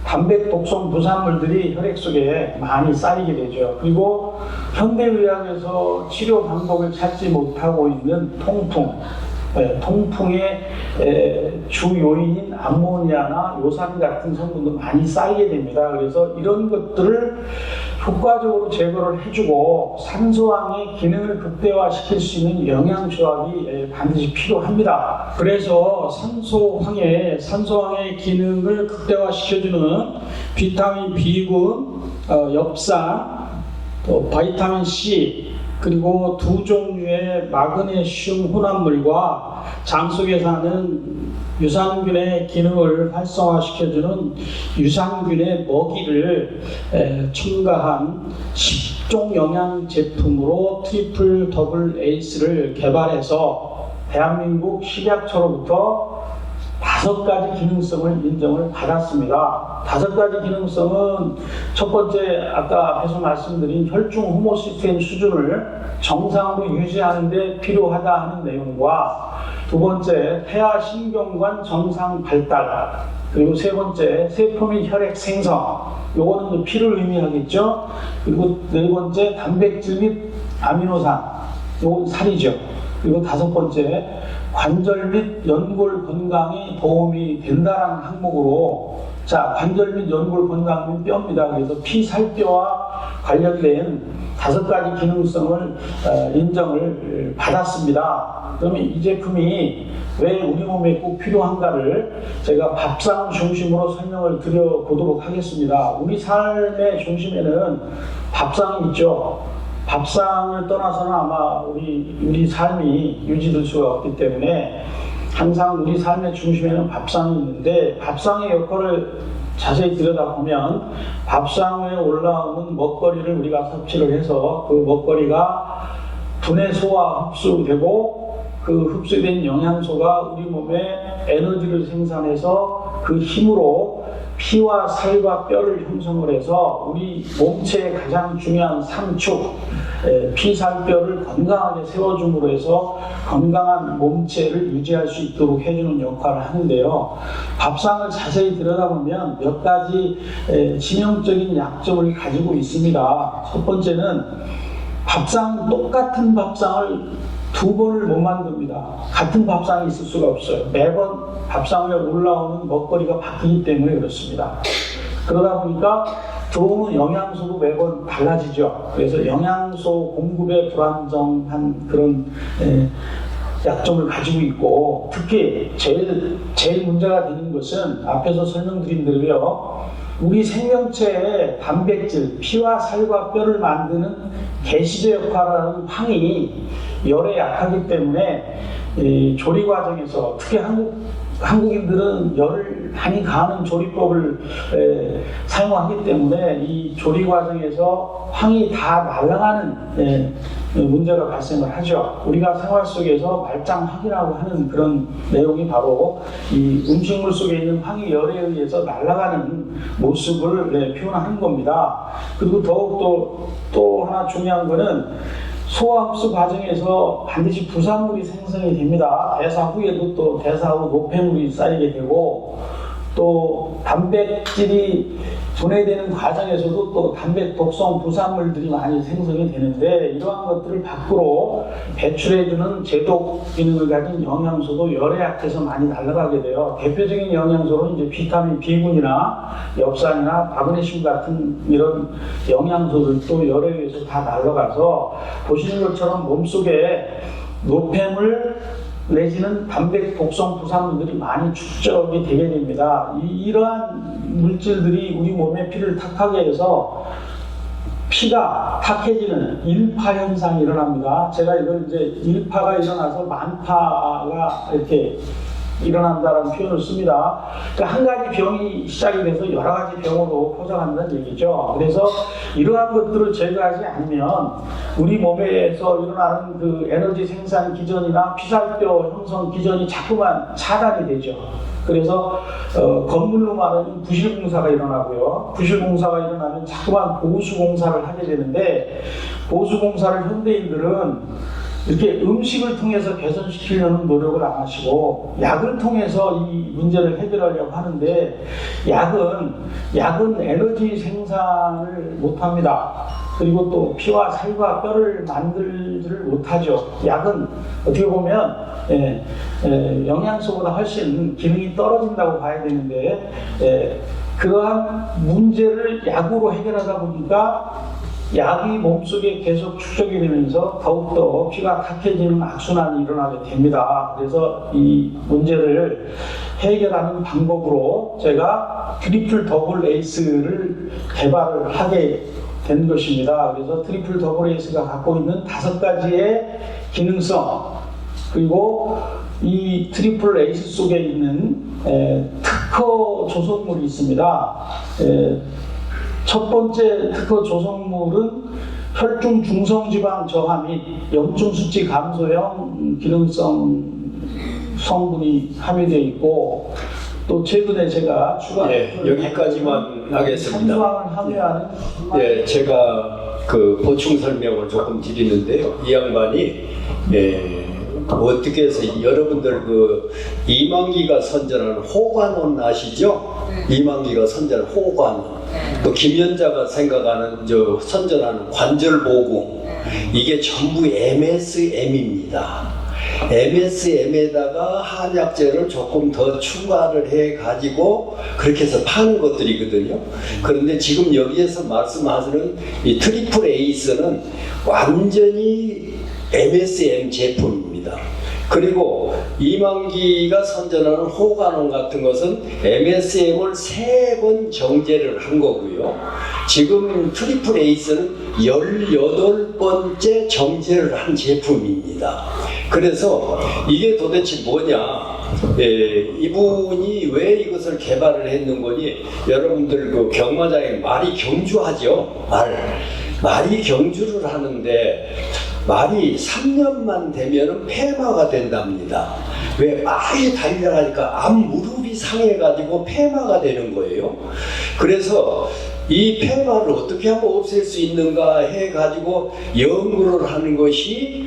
단백 독성 부산물들이 혈액 속에 많이 쌓이게 되죠. 그리고 현대의학에서 치료 방법을 찾지 못하고 있는 통풍의 주 요인인 암모니아나 요산 같은 성분도 많이 쌓이게 됩니다. 그래서 이런 것들을 효과적으로 제거를 해주고 산소항의 기능을 극대화시킬 수 있는 영양조합이 반드시 필요합니다. 그래서 산소항의 기능을 극대화시켜주는 비타민 B군, 엽산, 또 바이타민 C, 그리고 두 종류의 마그네슘 혼합물과 장 속에 사는 유산균의 기능을 활성화시켜주는 유산균의 먹이를 첨가한 10종 영양 제품으로 트리플 더블 에이스를 개발해서 대한민국 식약처로부터 5가지 기능성을 인정을 받았습니다. 5가지 기능성은, 첫 번째 아까 앞에서 말씀드린 혈중 호모시스테인 수준을 정상으로 유지하는 데 필요하다 하는 내용과, 두 번째 폐하 신경관 정상 발달, 그리고 세 번째 세포 및 혈액 생성, 요거는 피를 의미하겠죠. 그리고 네 번째 단백질 및 아미노산, 요건 살이죠. 그리고 다섯 번째 관절 및 연골 건강에 도움이 된다는 항목으로, 자, 관절 및 연골 건강은 뼈입니다. 그래서 피, 살뼈와 관련된 5가지 기능성을 인정을 받았습니다. 그러면 이 제품이 왜 우리 몸에 꼭 필요한가를 제가 밥상 중심으로 설명을 드려보도록 하겠습니다. 우리 삶의 중심에는 밥상이 있죠. 밥상을 떠나서는 아마 우리 삶이 유지될 수가 없기 때문에 항상 우리 삶의 중심에는 밥상이 있는데, 밥상의 역할을 자세히 들여다보면 밥상 위에 올라오는 먹거리를 우리가 섭취를 해서 그 먹거리가 분해 소화 흡수되고, 그 흡수된 영양소가 우리 몸에 에너지를 생산해서 그 힘으로 피와 살과 뼈를 형성을 해서 우리 몸체의 가장 중요한 상축, 피, 살, 뼈를 건강하게 세워줌으로 해서 건강한 몸체를 유지할 수 있도록 해주는 역할을 하는데요. 밥상을 자세히 들여다보면 몇 가지 치명적인 약점을 가지고 있습니다. 첫 번째는 똑같은 밥상을 2번을 못 만듭니다. 같은 밥상이 있을 수가 없어요. 매번 밥상 위에 올라오는 먹거리가 바뀌기 때문에 그렇습니다. 그러다 보니까 들어오는 영양소도 매번 달라지죠. 그래서 영양소 공급에 불안정한 그런 약점을 가지고 있고, 특히 제일 문제가 되는 것은 앞에서 설명드린 대로요, 우리 생명체의 단백질, 피와 살과 뼈를 만드는 개시제 역할을 하는 황이 열에 약하기 때문에 이 조리 과정에서 특히 한국인들은 열을 많이 가하는 조리법을 사용하기 때문에 이 조리 과정에서 황이 다 날아가는 문제가 발생을 하죠. 우리가 생활 속에서 말짱황이라고 하는 그런 내용이 바로 이 음식물 속에 있는 황이 열에 의해서 날아가는 모습을 표현하는 겁니다. 그리고 더욱더 또 하나 중요한 거는 소화 흡수 과정에서 반드시 부산물이 생성이 됩니다. 대사 후에도 또 대사 후 노폐물이 쌓이게 되고, 또 단백질이 분해되는 과정에서도 또 단백 독성 부산물들이 많이 생성이 되는데, 이러한 것들을 밖으로 배출해주는 제독 기능을 가진 영양소도 열에 약해서 많이 날아가게 돼요. 대표적인 영양소는 이제 비타민 B군이나 엽산이나 마그네슘 같은 이런 영양소들도 열에 의해서 다 날아가서, 보시는 것처럼 몸속에 노폐물 내지는 단백 독성 부산물들이 많이 축적이 되게 됩니다. 이러한 물질들이 우리 몸에 피를 탁하게 해서 피가 탁해지는 일파 현상이 일어납니다. 제가 이걸 이제 일파가 일어나서 만파가 이렇게 일어난다는 표현을 씁니다. 그러니까 한 가지 병이 시작이 돼서 여러 가지 병으로 포장한다는 얘기죠. 그래서 이러한 것들을 제거하지 않으면 우리 몸에서 일어나는 그 에너지 생산 기전이나 피살뼈 형성 기전이 자꾸만 차단이 되죠. 그래서 건물로 말하면 부실공사가 일어나고요. 부실공사가 일어나면 자꾸만 보수공사를 하게 되는데, 보수공사를 현대인들은 이렇게 음식을 통해서 개선시키려는 노력을 안 하시고 약을 통해서 이 문제를 해결하려고 하는데, 약은 에너지 생산을 못합니다. 그리고 또 피와 살과 뼈를 만들지를 못하죠. 약은 어떻게 보면 영양소보다 훨씬 기능이 떨어진다고 봐야 되는데, 그러한 문제를 약으로 해결하다 보니까 약이 몸속에 계속 축적이 되면서 더욱더 피가 탁해지는 악순환이 일어나게 됩니다. 그래서 이 문제를 해결하는 방법으로 제가 트리플 더블 에이스를 개발을 하게 된 것입니다. 그래서 트리플 더블 에이스가 갖고 있는 5가지의 기능성, 그리고 이 트리플 에이스 속에 있는 특허 조성물이 있습니다. 첫 번째 특허 조성물은 혈중 중성지방 저하 및 염증 수치 감소형 기능성 성분이 함유되어 있고, 또 최근에 제가 여기까지만 하겠습니다. 산소항을 함유하는 제가 그 보충 설명을 조금 드리는데요. 이 양반이 어떻게 해서 여러분들 그 이만기가 선전하는 호관원 아시죠? 이만기가 선전하는 호관원, 또 김연자가 생각하는 선전하는 관절보공, 이게 전부 MSM입니다. MSM에다가 한약재를 조금 더 추가를 해가지고 그렇게 해서 파는 것들이거든요. 그런데 지금 여기에서 말씀하시는 이 트리플 에이스는 완전히 MSM 제품입니다. 그리고 이만기가 선전하는 호가논 같은 것은 MSM을 3번 정제를 한 거고요. 지금 트리플 에이스는 18번째 정제를 한 제품입니다. 그래서 이게 도대체 뭐냐, 이분이 왜 이것을 개발을 했는 거니, 여러분들 그 경마장에 말이 경주하죠. 말이 경주를 하는데 말이 3년만 되면은 폐마가 된답니다. 왜? 많이 달려가니까 앞 무릎이 상해가지고 폐마가 되는 거예요. 그래서 이 폐마를 어떻게 하면 없앨 수 있는가 해가지고 연구를 하는 것이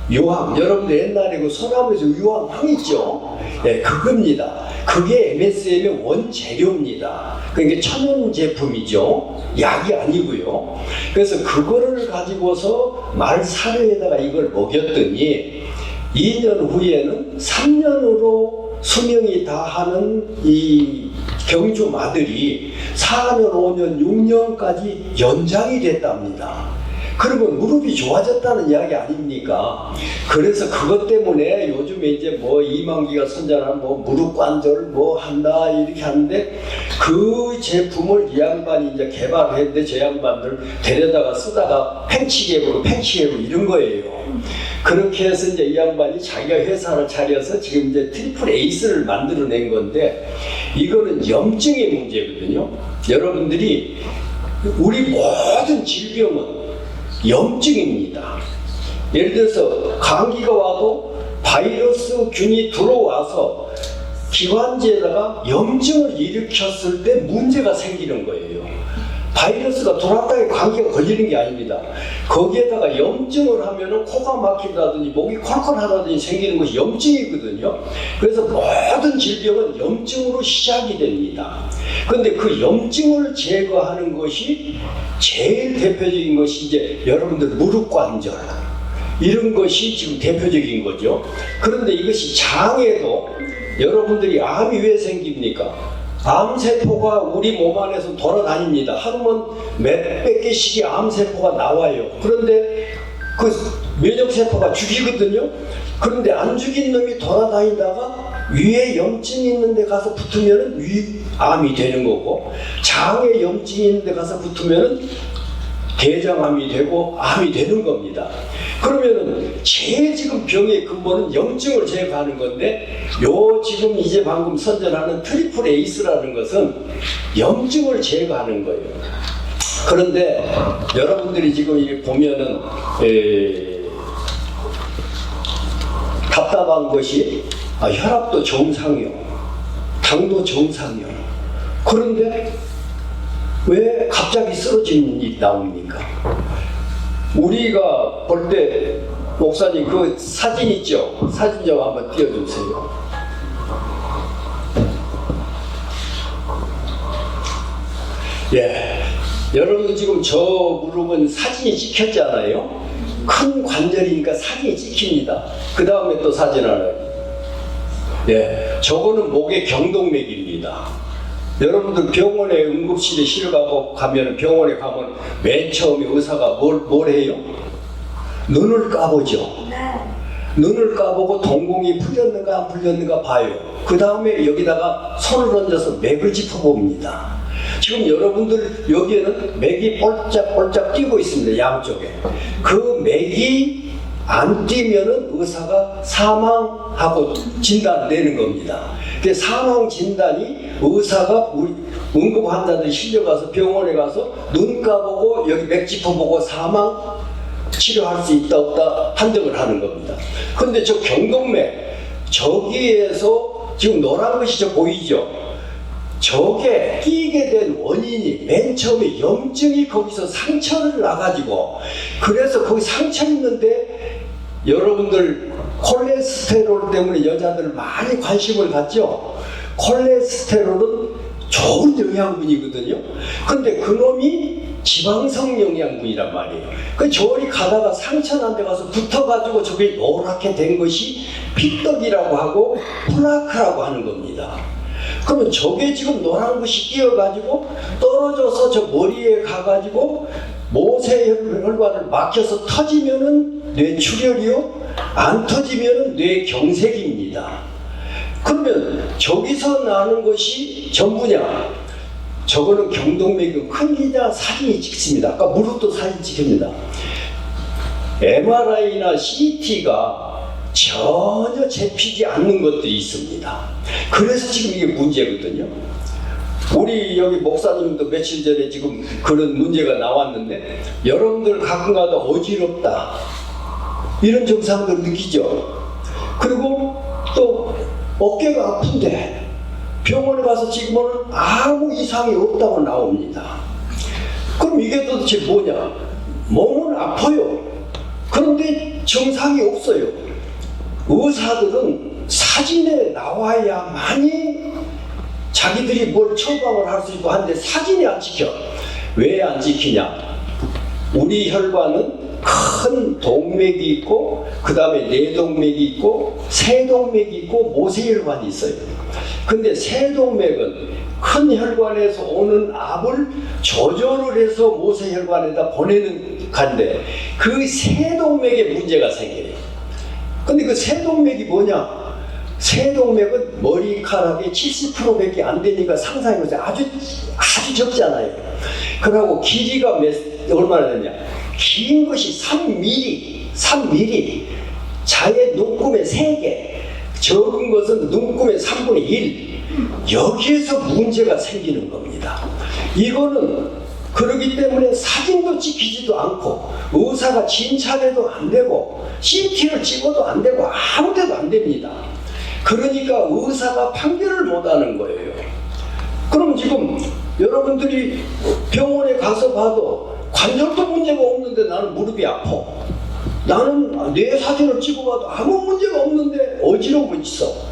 유황. 여러분들 옛날에 그 소나무에서 유황 있죠? 그겁니다. 그게 MSM의 원재료입니다. 그러니까 천연 제품이죠. 약이 아니고요. 그래서 그거를 가지고서 말 사료에다가 이걸 먹였더니 2년 후에는 3년으로 수명이 다하는 이 경주 마들이 4년, 5년, 6년까지 연장이 됐답니다. 그러면 무릎이 좋아졌다는 이야기 아닙니까? 그래서 그것 때문에 요즘에 이제 뭐 이만기가 선전하는 뭐 무릎 관절 뭐 한다 이렇게 하는데, 그 제품을 이 양반이 이제 개발했는데 저 양반들 데려다가 쓰다가 팽치개로 이런 거예요. 그렇게 해서 이제 이 양반이 자기가 회사를 차려서 지금 이제 트리플 에이스를 만들어낸 건데, 이거는 염증의 문제거든요. 여러분들이 우리 모든 질병은 염증입니다. 예를 들어서 감기가 와도 바이러스 균이 들어와서 기관지에다가 염증을 일으켰을 때 문제가 생기는 거예요. 바이러스가 돌아다니고 감기가 걸리는 게 아닙니다. 거기에다가 염증을 하면은 코가 막힌다든지 목이 콜콜하다든지 생기는 것이 염증이거든요. 그래서 모든 질병은 염증으로 시작이 됩니다. 그런데 그 염증을 제거하는 것이 제일 대표적인 것이 이제 여러분들 무릎 관절, 이런 것이 지금 대표적인 거죠. 그런데 이것이 장에도 여러분들이 암이 왜 생깁니까? 암세포가 우리 몸 안에서 돌아다닙니다. 하루면 몇백 개씩의 암세포가 나와요. 그런데 그 면역세포가 죽이거든요. 그런데 안 죽인 놈이 돌아다니다가 위에 염증이 있는 데 가서 붙으면 암이 되는 거고, 장에 염증이 있는 데 가서 붙으면 대장암이 되고 암이 되는 겁니다. 그러면은 제일 지금 병의 근본은 염증을 제거하는 건데, 요 지금 이제 방금 선전하는 트리플 에이스라는 것은 염증을 제거하는 거예요. 그런데 여러분들이 지금 이게 보면은 답답한 것이 혈압도 정상이요, 당도 정상이요. 그런데 왜 갑자기 쓰러지는 일이 나옵니까? 우리가 볼 때, 목사님 그 사진 있죠? 사진 좀 한번 띄워주세요. 예, 여러분 지금 저 무릎은 사진이 찍혔잖아요. 큰 관절이니까 사진이 찍힙니다. 그 다음에 또 사진 하나. 예, 저거는 목의 경동맥입니다. 여러분들 병원에 응급실에 실어가고 가면, 병원에 가면 맨 처음에 의사가 뭘 해요? 눈을 까보죠. 눈을 까보고 동공이 풀렸는가 안 풀렸는가 봐요. 그 다음에 여기다가 손을 얹어서 맥을 짚어봅니다. 지금 여러분들 여기에는 맥이 볼짝볼짝 뛰고 있습니다. 양쪽에. 그 맥이 안 뛰면은 의사가 사망하고 진단 내는 겁니다. 그 사망 진단이 의사가 우리 응급 환자들이 실려가서 병원에 가서 눈 까보고 여기 맥 짚어보고 사망 치료할 수 있다 없다 판정을 하는 겁니다. 그런데 저 경동맥, 저기에서 지금 노란 것이 저 보이죠? 저게 끼게 된 원인이 맨 처음에 염증이 거기서 상처를 나가지고, 그래서 거기 상처 있는데 여러분들 콜레스테롤 때문에 여자들 많이 관심을 갖죠. 콜레스테롤은 좋은 영양분이거든요. 근데 그놈이 지방성 영양분이란 말이에요. 그 저리 가다가 상처 난 데 가서 붙어가지고 저게 노랗게 된 것이 피떡이라고 하고 플라크라고 하는 겁니다. 그러면 저게 지금 노란 것이 끼어가지고 떨어져서 저 머리에 가가지고 모세혈관을 막혀서 터지면은 뇌출혈이요, 안 터지면은 뇌경색입니다. 그러면 저기서 나는 것이 전부냐? 저거는 경동맥이 큰 기자 사진이 찍습니다. 아까 무릎도 사진 찍힙니다. MRI나 CT가 전혀 잡히지 않는 것들이 있습니다. 그래서 지금 이게 문제거든요. 우리 여기 목사님도 며칠 전에 지금 그런 문제가 나왔는데, 여러분들 가끔가다 어지럽다 이런 증상들 느끼죠. 그리고 또 어깨가 아픈데 병원에 가서 지금은 아무 이상이 없다고 나옵니다. 그럼 이게 도대체 뭐냐? 몸은 아파요. 그런데 증상이 없어요. 의사들은 사진에 나와야만이 자기들이 뭘 처방을 할 수 있고 하는데 사진이 안 찍혀. 왜 안 찍히냐? 우리 혈관은 큰 동맥이 있고, 그 다음에 내동맥이 있고, 세동맥이 있고, 모세혈관이 있어요. 근데 세동맥은 큰 혈관에서 오는 압을 조절을 해서 모세혈관에다 보내는 간데, 그 세동맥에 문제가 생겨요. 근데 그 세동맥이 뭐냐? 세동맥은 머리카락의 70%밖에 안 되니까 상상해보세요. 아주 적잖아요. 그러고 길이가 얼마나 되냐? 긴 것이 3mm. 자의 눈금의 3개, 적은 것은 눈금의 3분의 1. 여기에서 문제가 생기는 겁니다. 이거는 그러기 때문에 사진도 찍히지도 않고 의사가 진찰해도 안 되고 CT를 찍어도 안 되고 아무 데도 안 됩니다. 그러니까 의사가 판결을 못 하는 거예요. 그럼 지금 여러분들이 병원에 가서 봐도 관절도 문제가 없는데 나는 무릎이 아파. 나는 뇌 사진을 찍어봐도 아무 문제가 없는데 어지러움이 있어.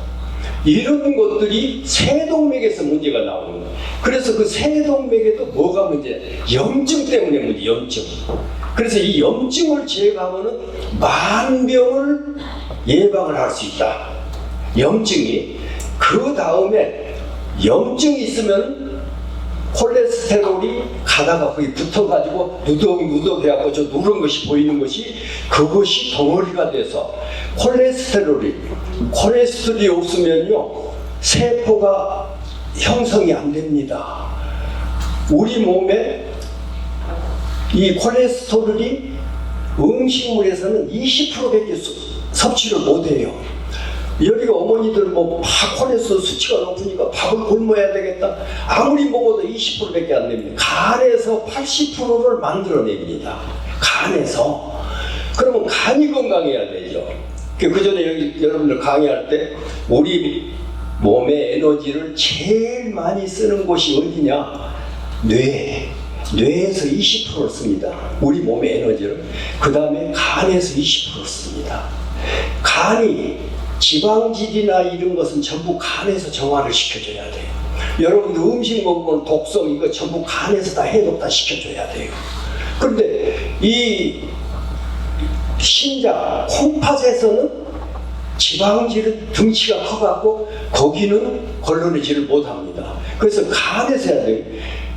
이런 것들이 세동맥에서 문제가 나오는 거예요. 그래서 그 세동맥에도 뭐가 문제? 염증 때문에 문제, 염증. 그래서 이 염증을 제거하면 만병을 예방을 할 수 있다. 염증이. 그 다음에 염증이 있으면 콜레스테롤이 가다가 거기 붙어가지고 누덕해갖고 저 누런 것이 보이는 것이 그것이 덩어리가 돼서 콜레스테롤이 없으면요 세포가 형성이 안 됩니다. 우리 몸에 이 콜레스테롤이 음식물에서는 20%밖에 섭취를 못해요. 여기가 어머니들 뭐 콜레스테롤 수치가 높으니까 밥을 굶어야 되겠다. 아무리 먹어도 20%밖에 안 됩니다. 간에서 80%를 만들어냅니다. 간에서. 그러면 간이 건강해야 되죠. 그 전에 여기 여러분들 강의할 때 우리 몸의 에너지를 제일 많이 쓰는 곳이 어디냐? 뇌에서 20%를 씁니다. 우리 몸의 에너지를. 그 다음에 간에서 20%를 씁니다. 간이 지방질이나 이런 것은 전부 간에서 정화를 시켜줘야 돼요. 여러분들 음식 먹으면 독성 이거 전부 간에서 다 해독 다 시켜줘야 돼요. 그런데 이 신장, 콩팥에서는 지방질은 덩치가 커갖고 거기는 걸러내지를 못합니다. 그래서 간에서 해야 돼요.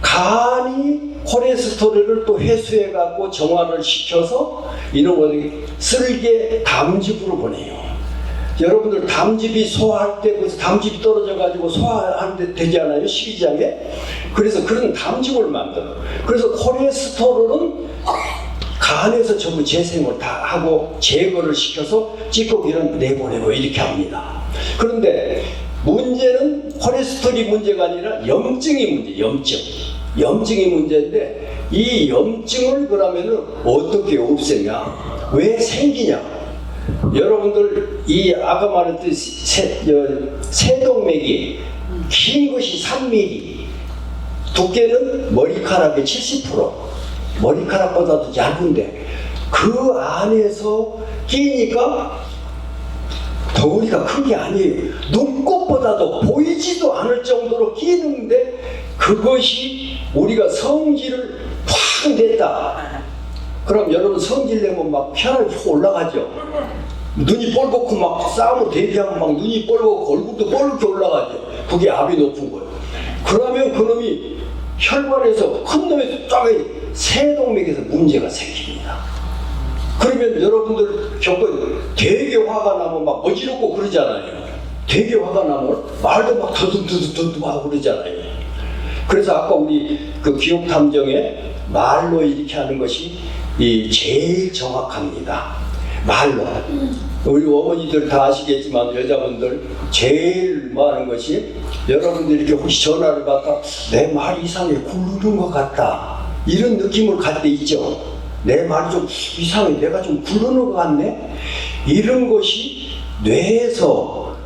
간이 콜레스테롤을 또 회수해갖고 정화를 시켜서 이런 것을 쓸개 담즙으로 보내요. 여러분들 담즙이 소화할 때 그래서 담즙이 떨어져가지고 소화하는데 되지 않아요? 식이장에? 그래서 그런 담즙을 만들어요. 그래서 콜레스테롤은 간에서 전부 재생을 다 하고 제거를 시켜서 찌꺼기를 내보내고 이렇게 합니다. 그런데 문제는 콜레스테롤이 문제가 아니라 염증이 문제, 염증이 문제인데 이 염증을 그러면은 어떻게 없애냐? 왜 생기냐? 여러분들 이 아까 말했듯이 세동맥이 긴 것이 3mm, 두께는 머리카락의 70%, 머리카락보다도 얇은데 그 안에서 끼니까 덩어리가 큰 게 아니에요. 눈꽃보다도 보이지도 않을 정도로 끼는데 그것이 우리가 성질을 확 냈다. 그럼 여러분 성질 내면 막 피아노에 훅 올라가죠. 눈이 뻘겋고 막 싸움을 대비하면 막 눈이 뻘겋고 얼굴도 뻘겋게 올라가죠. 그게 압이 높은 거예요. 그러면 그놈이 혈관에서 큰 놈에서 쫙 세동맥에서 문제가 생깁니다. 그러면 여러분들 되게 화가 나면 막 어지럽고 그러잖아요. 되게 화가 나면 말도 막 더듬더듬 하고 그러잖아요. 그래서 아까 우리 그 기억 탐정에 말로 이렇게 하는 것이 제일 정확합니다. 말로. 우리 어머니들 다 아시겠지만 여자분들 제일 많은 것이 여러분들 이렇게 혹시 전화를 받다 내 말이 이상해 굴르는 것 같다 이런 느낌을 갖을 때 있죠. 내 말이 좀 이상해 내가 좀 굴르는 것 같네. 이런 것이 뇌에서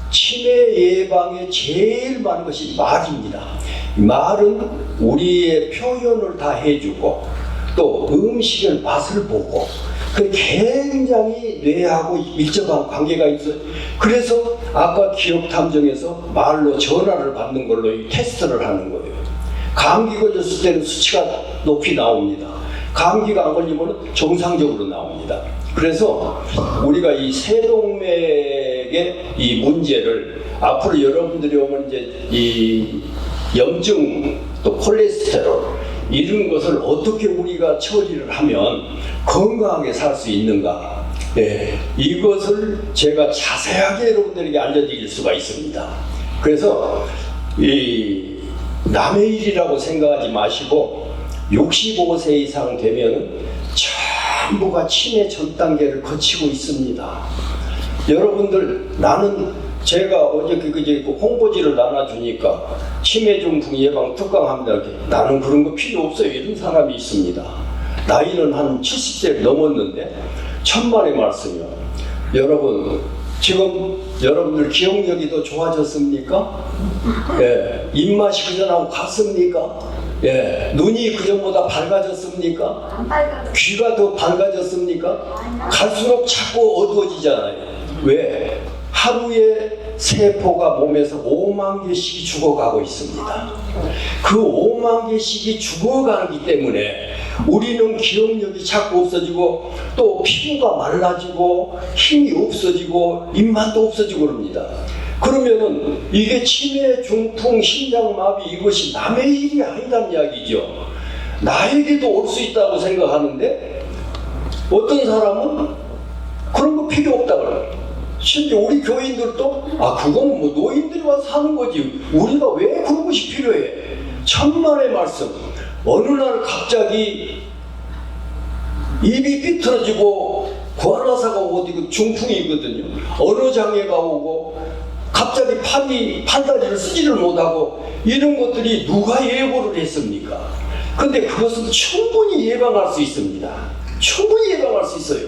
치매 예방에 제일 많은 것이 말입니다. 말은 우리의 표현을 다 해주고 또 음식을 맛을 보고 그 굉장히 뇌하고 밀접한 관계가 있어요. 그래서 아까 기억 탐정에서 말로 전화를 받는 걸로 테스트를 하는 거예요. 감기 걸렸을 때는 수치가 높이 나옵니다. 감기가 안 걸리면 정상적으로 나옵니다. 그래서 우리가 이 세동맥의 이 문제를 앞으로 여러분들이 오면 이제 이 염증 또 콜레스테롤 이런 것을 어떻게 우리가 처리를 하면 건강하게 살 수 있는가, 이것을 제가 자세하게 여러분들에게 알려드릴 수가 있습니다. 그래서 이 남의 일이라고 생각하지 마시고 65세 이상 되면 전부가 치매 전 단계를 거치고 있습니다. 여러분들, 나는 제가 어제 그 홍보지를 나눠주니까 치매 중풍 예방 특강합니다. 이렇게. 나는 그런 거 필요 없어요. 이런 사람이 있습니다. 나이는 한 70세 넘었는데 천만의 말씀이요. 여러분, 지금 여러분들 기억력이 더 좋아졌습니까? 예, 입맛이 그전하고 같습니까? 예, 눈이 그전보다 밝아졌습니까? 안 빨갛네. 귀가 더 밝아졌습니까? 갈수록 자꾸 어두워지잖아요. 왜? 하루에 세포가 몸에서 5만 개씩이 죽어가고 있습니다. 그 5만 개씩이 죽어가기 때문에 우리는 기억력이 자꾸 없어지고 또 피부가 말라지고 힘이 없어지고 입맛도 없어지고 그럽니다. 그러면은 이게 치매, 중풍, 심장마비 이것이 남의 일이 아니란 이야기죠. 나에게도 올 수 있다고 생각하는데 어떤 사람은 그런 거 필요 없다 그래요. 심지어 우리 교인들도 그건 뭐 노인들이 와서 사는 거지 우리가 왜 그런 것이 필요해. 천만의 말씀. 어느 날 갑자기 입이 삐뚤어지고 구안화사가 오고 이거 중풍이거든요. 언어 장애가 오고 갑자기 팔다리를 쓰지를 못하고 이런 것들이 누가 예고를 했습니까? 근데 그것은 충분히 예방할 수 있습니다. 충분히 예방할 수 있어요.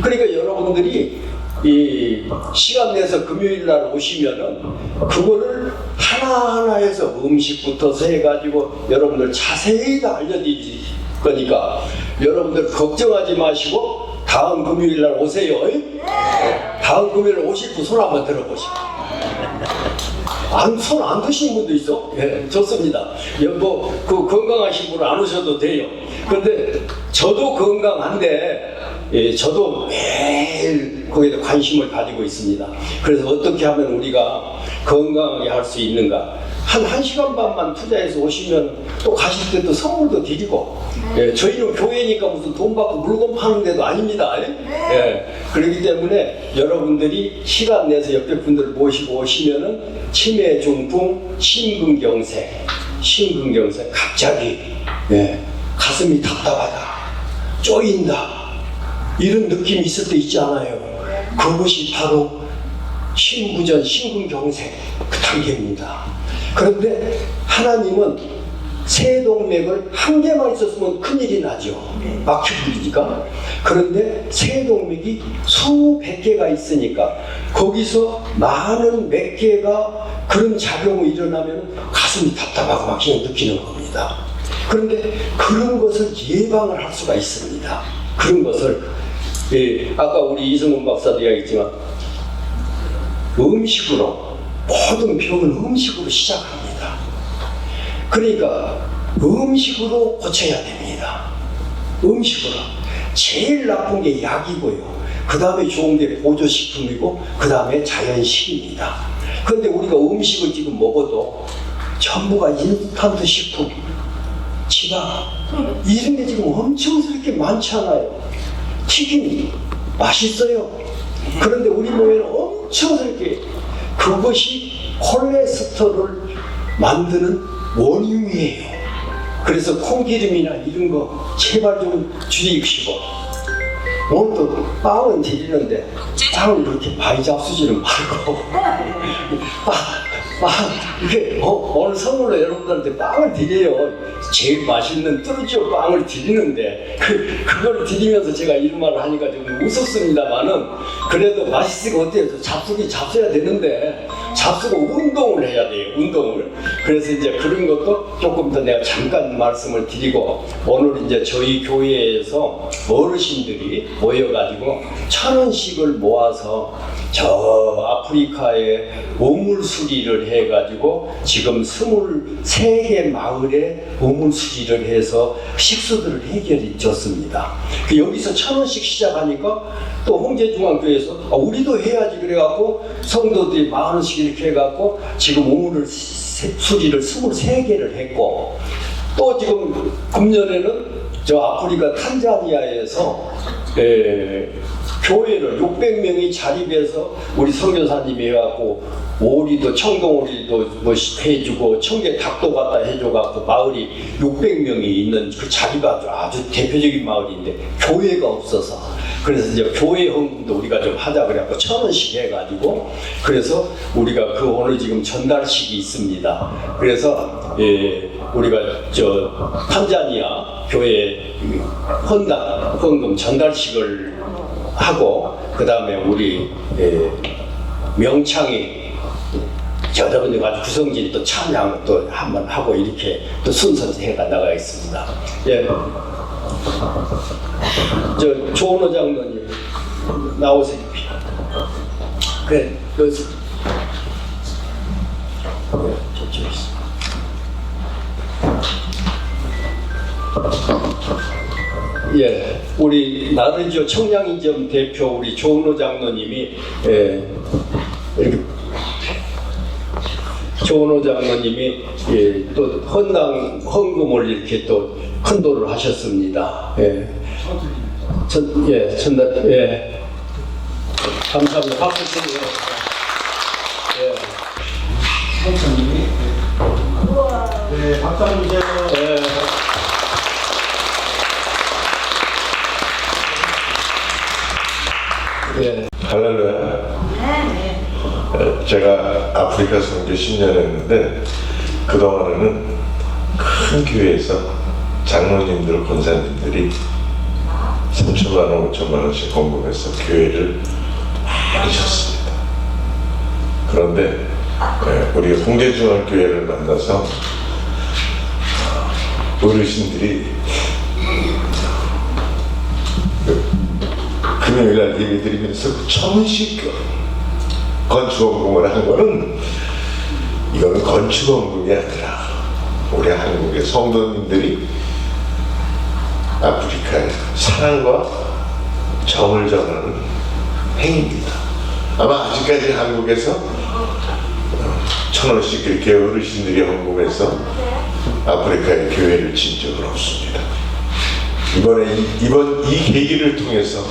그러니까 여러분들이 이 시간 내서 금요일 날 오시면은 그거를 하나하나 해서 음식부터 해가지고 여러분들 자세히 다 알려드릴 거니까 여러분들 걱정하지 마시고 다음 금요일 날 오세요. 다음 금요일 날 오실 분 손 한번 들어보시고. 손 안 드시는 분도 있어? 예, 좋습니다. 그 건강하신 분은 안 오셔도 돼요. 근데 저도 건강한데 저도 매일 거기에 관심을 가지고 있습니다. 그래서 어떻게 하면 우리가 건강하게 할 수 있는가? 한 1시간 반만 투자해서 오시면 또 가실 때도 선물도 드리고 저희는 교회니까 무슨 돈 받고 물건 파는 데도 아닙니다. 그렇기 때문에 여러분들이 시간 내서 옆에 분들 모시고 오시면은 치매, 중풍, 심근경색 갑자기 가슴이 답답하다, 쪼인다 이런 느낌이 있을 때 있지 않아요? 그것이 바로 심부전, 심근경색 그 단계입니다. 그런데 하나님은 세동맥을 한 개만 있었으면 큰일이 나죠. 막혀버리니까. 그런데 세동맥이 수백 개가 있으니까 거기서 많은 몇 개가 그런 작용이 일어나면 가슴이 답답하고 막히는 느끼는 겁니다. 그런데 그런 것을 예방을 할 수가 있습니다. 그런 것을 아까 우리 이승훈 박사도 이야기했지만 음식으로 모든 병은 음식으로 시작합니다. 그러니까 음식으로 고쳐야 됩니다. 음식으로. 제일 나쁜 게 약이고요. 그 다음에 좋은 게 보조식품이고 그 다음에 자연식입니다. 그런데 우리가 음식을 지금 먹어도 전부가 인스턴트 식품, 지방 이런 게 지금 엄청스럽게 많잖아요. 튀김 맛있어요. 그런데 우리 몸에는 엄청스럽게 그것이 콜레스테롤을 만드는 원흉이에요. 그래서 콩기름이나 이런 거 제발 좀 줄이시고 오늘도 빵은 드리는데 빵을 그렇게 많이 잡수지는 말고 이게 오늘 선물로 여러분들한테 빵을 드려요. 제일 맛있는 뚜르지오 빵을 드리는데 그걸 드리면서 제가 이런 말을 하니까 좀 웃었습니다만은 그래도 맛있으니까 어때요? 잡숴야 되는데 잡수고 운동을 해야 돼요. 운동을. 그래서 이제 그런 것도 조금 더 내가 잠깐 말씀을 드리고 오늘 이제 저희 교회에서 어르신들이 모여가지고 1,000원씩을 모아서 저 아프리카에 우물 수리를 해가지고 지금 23개 마을에 우물 수리를 해서 식수들을 해결해 줬습니다. 여기서 1,000원씩 시작하니까 또 홍제중앙교회에서 우리도 해야지 그래갖고 성도들이 10,000원씩 이렇게 해갖고 지금 우물을 수리를 23개를 했고 또 지금 금년에는 저 아프리카 탄자니아에서 교회를 600명이 자립해서 우리 선교사님이 해갖고 오리도 청동오리도 뭐 해주고 청계 닭도 갖다 해줘갖고 마을이 600명이 있는 그 자립아주 아주 대표적인 마을인데 교회가 없어서 그래서 이제 교회 헌금도 우리가 좀 하자 그래갖고 1,000원씩 해가지고 그래서 우리가 그 오늘 지금 전달식이 있습니다. 그래서 우리가 저 탄자니아 교회 헌당 헌금 전달식을 하고 그 다음에 우리 명창이 여러분들 아주 구성진 또 찬양 또 한번 하고 이렇게 또 순서해가 나가 있습니다. 예. 저 조은호 장로님 나오세요. 그래, 여기서. 저쪽에 있어. 예, 우리 나르지오 청량인점 대표 우리 조은호 장로님이 이렇게 조은호 장로님이 또 헌당 헌금을 이렇게 또 큰도를 하셨습니다. 전달 감사합니다. 박수 주세요. 네, 박수 한번 주세요. 할렐루야. 제가 아프리카 선교 10년 했는데 그동안에는 큰 교회에서 장로님들, 권사님들이 3천만 원, 5천만 원씩 공급해서 교회를 많이 졌습니다. 그런데 우리 홍대중앙교회를 만나서 어르신들이 금요일날 예배 드리면서 1,000원씩 건축원금을 한 거는 이거는 건축원금이 아니라 우리 한국의 성도님들이 아프리카의 사랑과 정을 전하는 행위입니다. 아마 아직까지 한국에서 1,000원씩 이렇게 어르신들이 헌금해서 아프리카의 교회를 진 적은 없습니다. 이번 이 계기를 통해서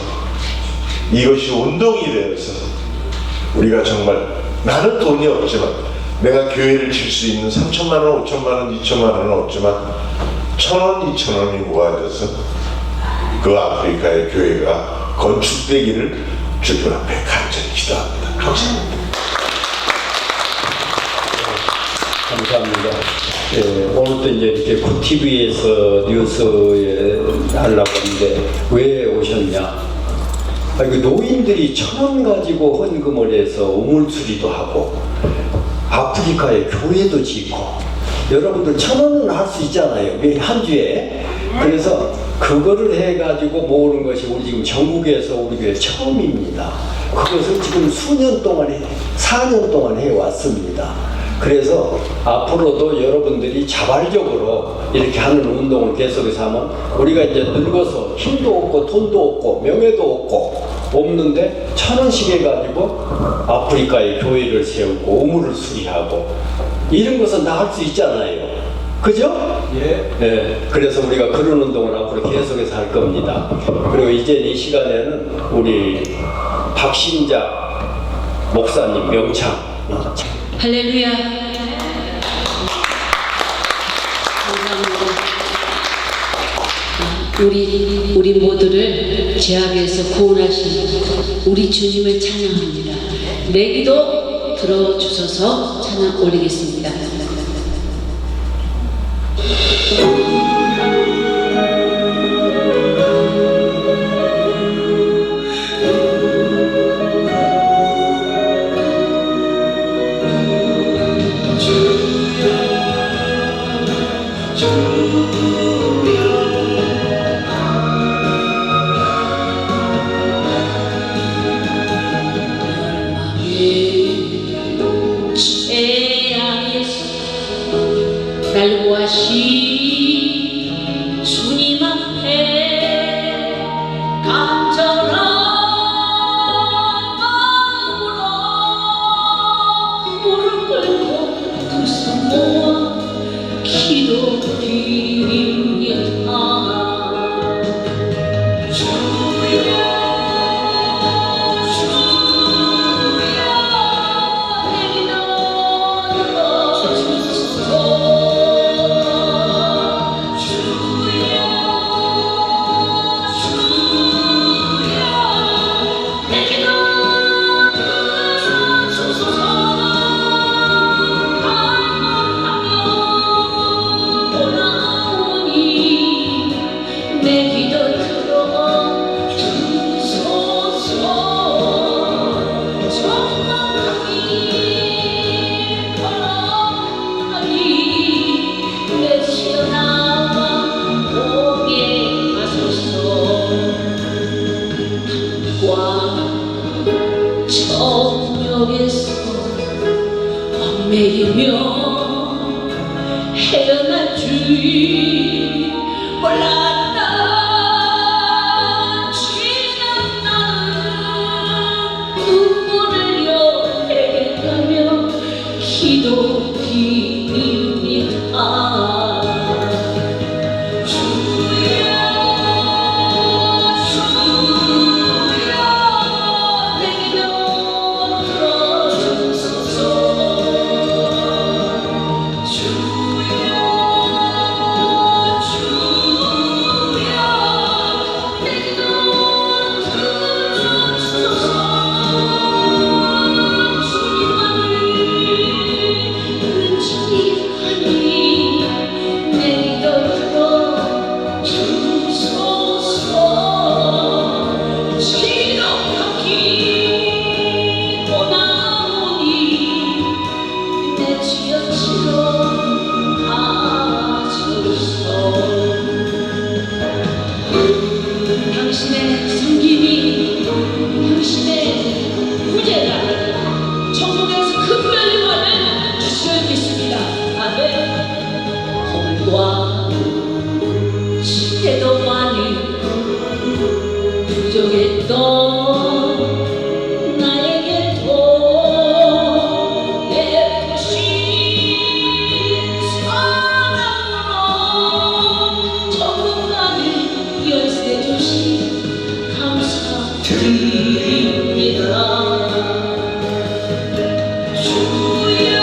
이것이 운동이 되어서 우리가 정말 나는 돈이 없지만 내가 교회를 칠 수 있는 3천만 원, 5천만 원, 2천만 원은 없지만 1,000원, 2,000원이 모아져서 그 아프리카의 교회가 건축되기를 주님 앞에 간절히 기도합니다. 감사합니다. 감사합니다. 오늘도 이제 이렇게 구TV에서 뉴스에 하려고 하는데 왜 오셨냐? 이거 노인들이 1,000원 가지고 헌금을 해서 우물수리도 하고 아프리카에 교회도 짓고 여러분들 1,000원은 할 수 있잖아요. 한 주에. 그래서 그거를 해가지고 모으는 것이 우리 지금 전국에서 우리 교회 처음입니다. 그것을 지금 수년 동안 4년 동안 해왔습니다. 그래서 앞으로도 여러분들이 자발적으로 이렇게 하는 운동을 계속해서 하면 우리가 이제 늙어서 힘도 없고 돈도 없고 명예도 없고 없는데 1,000원씩 해가지고 아프리카에 교회를 세우고 우물을 수리하고 이런 것은 다 할 수 있잖아요. 그죠? 예. 그래서 우리가 그런 운동을 앞으로 계속해서 할 겁니다. 그리고 이제 이 시간에는 우리 박신자 목사님 명창. 할렐루야. 감사합니다. 우리 모두를 죄악에서 구원하신 우리 주님을 찬양합니다. 내 기도 들어주셔서 찬양 올리겠습니다. 날 구하신 주님 앞에 간절한 마음으로 무릎 꿇고 두 손 모아 기도드립니다. 주여 헤어날 줄 몰랐다. 지난 날은 눈물을 여행하며 기도 드립니다. 주여 주여 내게 들어주소서. 주여 주여 내게 들어주소서. 주님만을 의지하니 내게 들어주소서. 지독하기 원하오니 내 지어치러 하소서. 당신의 섬김이 당신의 구제가 천국에서 특별히 많은 주시를 믿습니다. 아멘. 험과 시대도 많이 부족했던 나에게도 예쁘신 사랑으로 천국가를 열쇠 주시 감사드립니다. 주여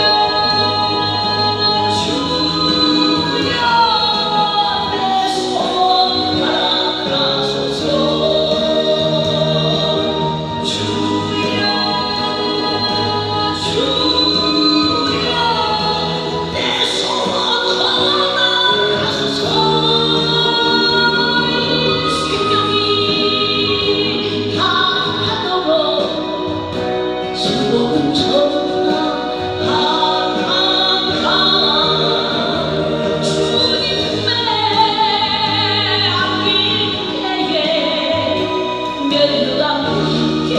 주여 내 손 바라소서. 주여 주여 내 손 바라소서. 생명이 다하도록 수고는 전하하라. 주님 품에 안길 때에 멸류관 함께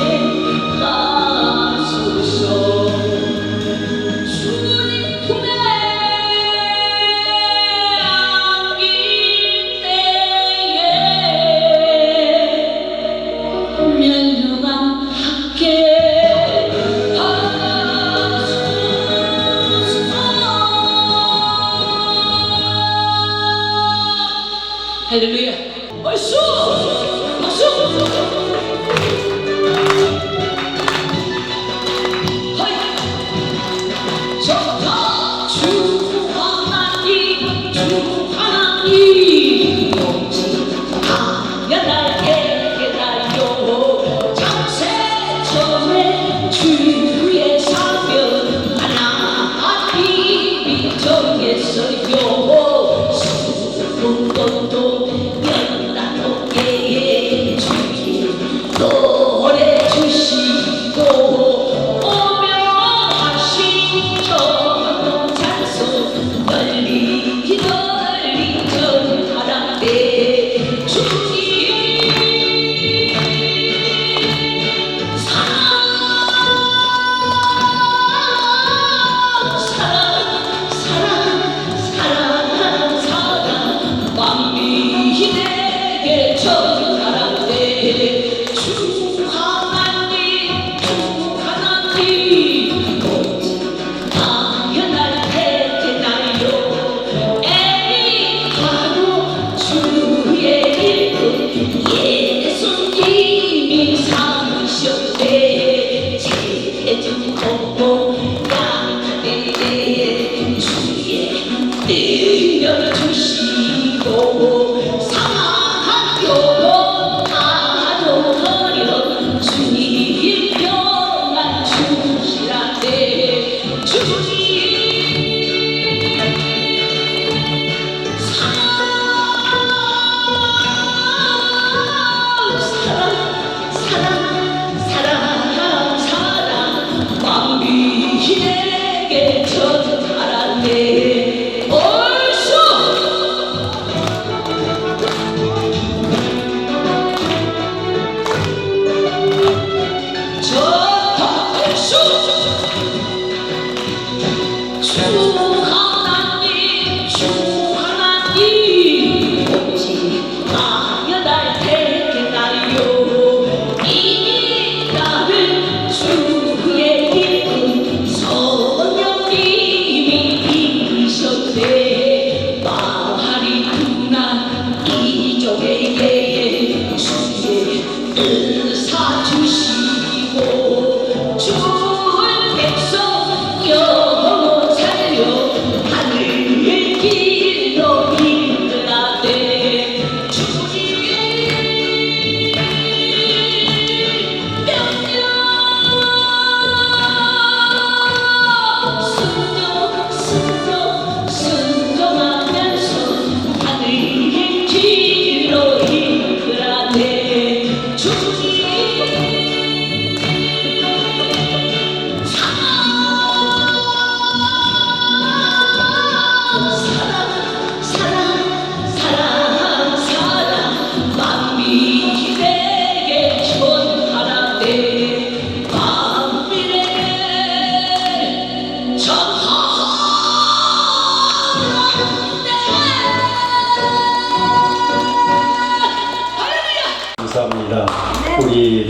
가소서. 주님 품에 안길 때에 멸류관 함께 가소서. 할렐루야. 박수! 박수! 하이! 좋다. 주 하나님, 주 하나님, 오직 당연하게 달려 장세 전에 주의 사명 하나님이 정했어요. 수분도 연단도에 주님 노래 주시고 오명하신 전동 찬송 널리 전하라네. 주님 사랑 왕비 내게 전하라네. 주 하나님 오직 당연할 때에 날려 애리하고 주의 이름 예수님이 삼으셨네. 죄좀 걷고 약한 때에 주의 능력 주시고 상한 교도 가져버려 주님 평안 주시라네. 주님 사랑 왕비 내게 전하라네. 얼쑤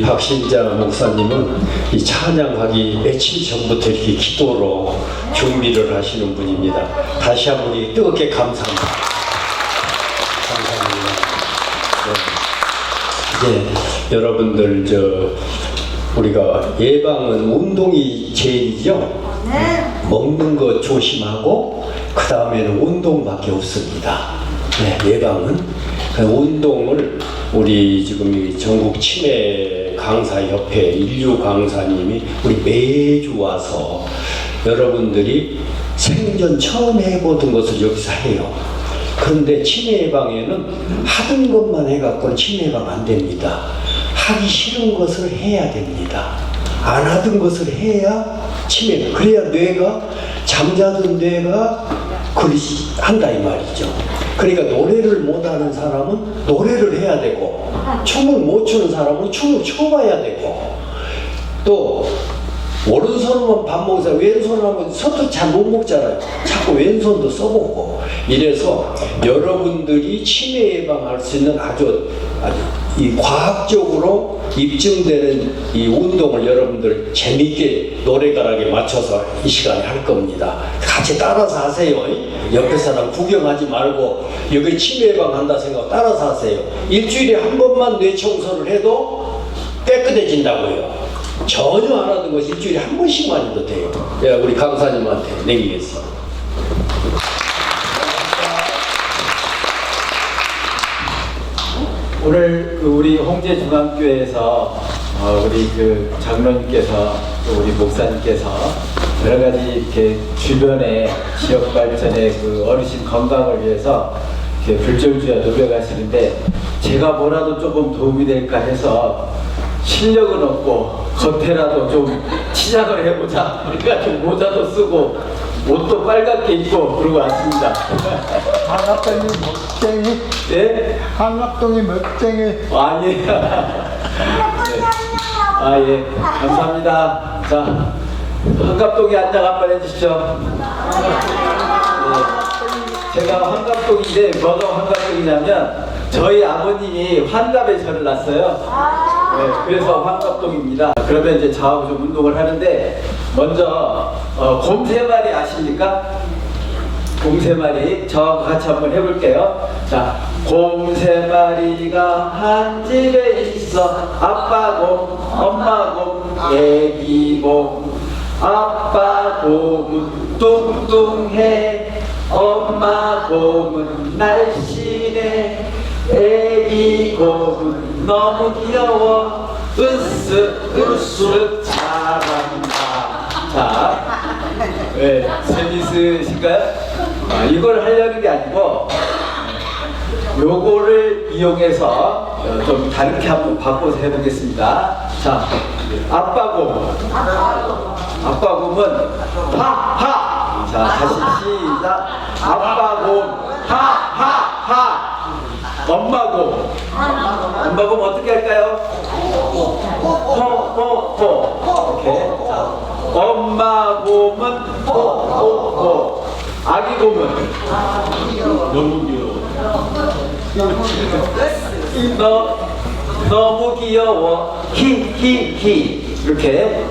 박신자 목사님은 이 찬양하기 며칠 전부터 이렇게 기도로 준비를 하시는 분입니다. 다시 한번 뜨겁게 감사합니다. 감사합니다. 네. 여러분들 우리가 예방은 운동이 제일이죠. 먹는 거 조심하고 그 다음에는 운동밖에 없습니다. 네, 예방은 운동을 우리 지금 이 전국 치매 강사협회 인류 강사님이 우리 매주 와서 여러분들이 생전 처음 해보던 것을 여기서 해요. 그런데 치매 예방에는 하던 것만 해갖고는 치매 예방 안 됩니다. 하기 싫은 것을 해야 됩니다. 안 하던 것을 해야 치매, 그래야 뇌가 잠자던 뇌가 한다 이 말이죠. 그러니까 노래를 못하는 사람은 노래를 해야 되고, 춤을 못 추는 사람은 춤을 춰봐야 되고, 또 오른손으로만 밥 먹는 사람 왼손으로 하면 손도 잘 못 먹잖아요. 자꾸 왼손도 써보고. 이래서 여러분들이 치매 예방할 수 있는 아주 이 과학적으로 입증되는 이 운동을 여러분들 재미있게 노래가락에 맞춰서 이 시간에 할 겁니다. 같이 따라서 하세요. 옆에 사람 구경하지 말고 여기 치매 예방한다 생각하고 따라서 하세요. 일주일에 한 번만 뇌 청소를 해도 깨끗해진다고요. 전혀 안 하던 것이 일주일에 한 번씩만 해도 돼요. 제가 우리 강사님한테 내기겠습니다. 오늘 우리 홍제중앙교회에서 우리 장로님께서 또 우리 목사님께서 여러 가지 이렇게 주변의 지역 발전의 어르신 건강을 위해서 이렇게 불철주야 노력하시는데 제가 뭐라도 조금 도움이 될까 해서 실력은 없고 겉에라도 좀 치장을 해보자. 그러니까 좀 모자도 쓰고 옷도 빨갛게 입고 그러고 왔습니다. 한락동이 멋쟁이. 예? 한락동이 멋쟁이. 아니에요. 네. 아, 예. 감사합니다. 자, 한갑동이 안녕 한번 해주시죠. 네. 제가 한갑동인데 뭐가 한갑동이냐면 저희 아버님이 환갑에 저를 낳았어요. 네, 그래서 환갑동입니다. 그러면 이제 저하고 좀 운동을 하는데 먼저 곰 3마리 아십니까? 곰 3마리 저하고 같이 한번 해볼게요. 자, 곰 3마리가 한 집에 있어. 아빠 곰, 엄마 곰, 애기 곰. 아빠 곰은 뚱뚱해, 엄마 곰은 날씬해, 애기 곰은 너무 귀여워, 으쓱 잘한다. 자, 네, 재밌으신가요? 이걸 하려는 게 아니고 요거를 이용해서 좀 다르게 한번 바꿔서 해보겠습니다. 자, 아빠 곰. 아빠 곰은 하하. 자, 다시 시작. 아빠 곰 하하하. 엄마 곰. 엄마 곰 어떻게 할까요? 호호호. 이렇게. 자, 엄마 곰은 호호호. 아기 곰은 너무 귀여워. 너무 귀여워. 히히히. 이렇게.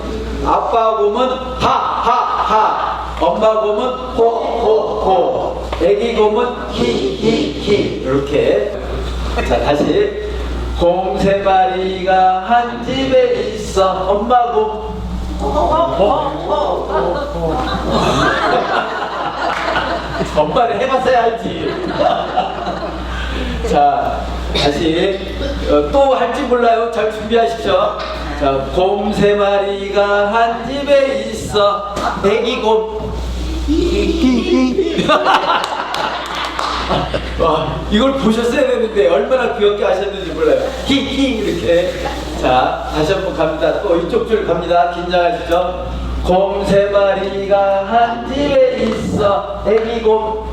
아빠 곰은 하하하. 엄마 곰은 호호호. 애기 곰은 히히히. 이렇게. 자, 다시. 곰 3마리가 한 집에 있어. 엄마 곰. 엄마를 해봤어야 알지. 자, 다시 또 할지 몰라요. 잘 준비하십시오. 자, 곰 3마리가 한 집에 있어. 애기 곰. 와, 이걸 보셨어야 되는데 얼마나 귀엽게 하셨는지 몰라요. 히히 이렇게. 자, 다시 한번 갑니다. 또 이쪽 줄 갑니다. 긴장하시죠. 곰 3마리가 한 집에 있어. 애기 곰.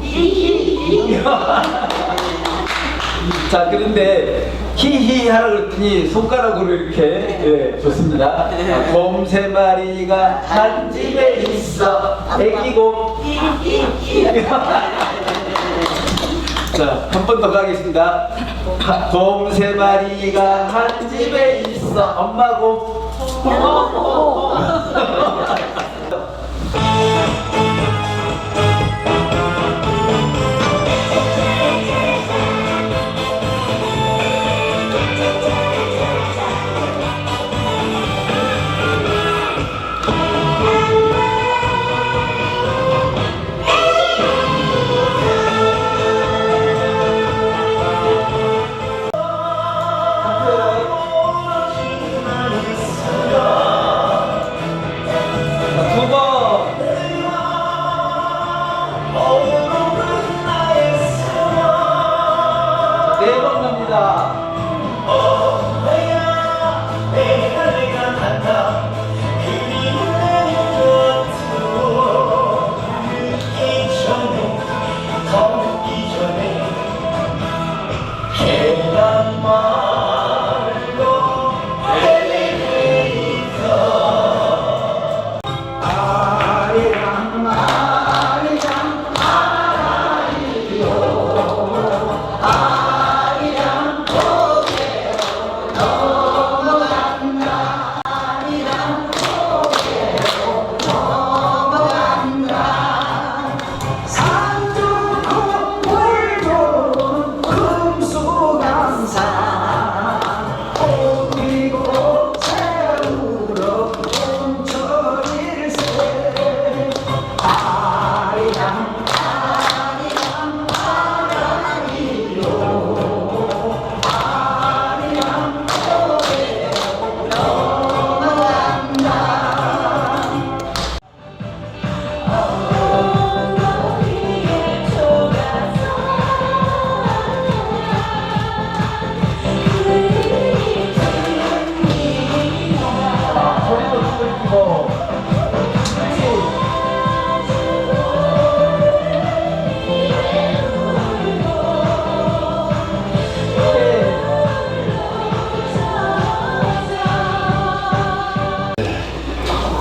자, 그런데 히히 하라고 그랬더니 손가락으로 이렇게. 예, 좋습니다. 곰 3마리가 한 집에 있어. 애기 곰. 자, 한 번 더 가겠습니다. 곰 3마리가 한 집에 있어. 목사 엄마고.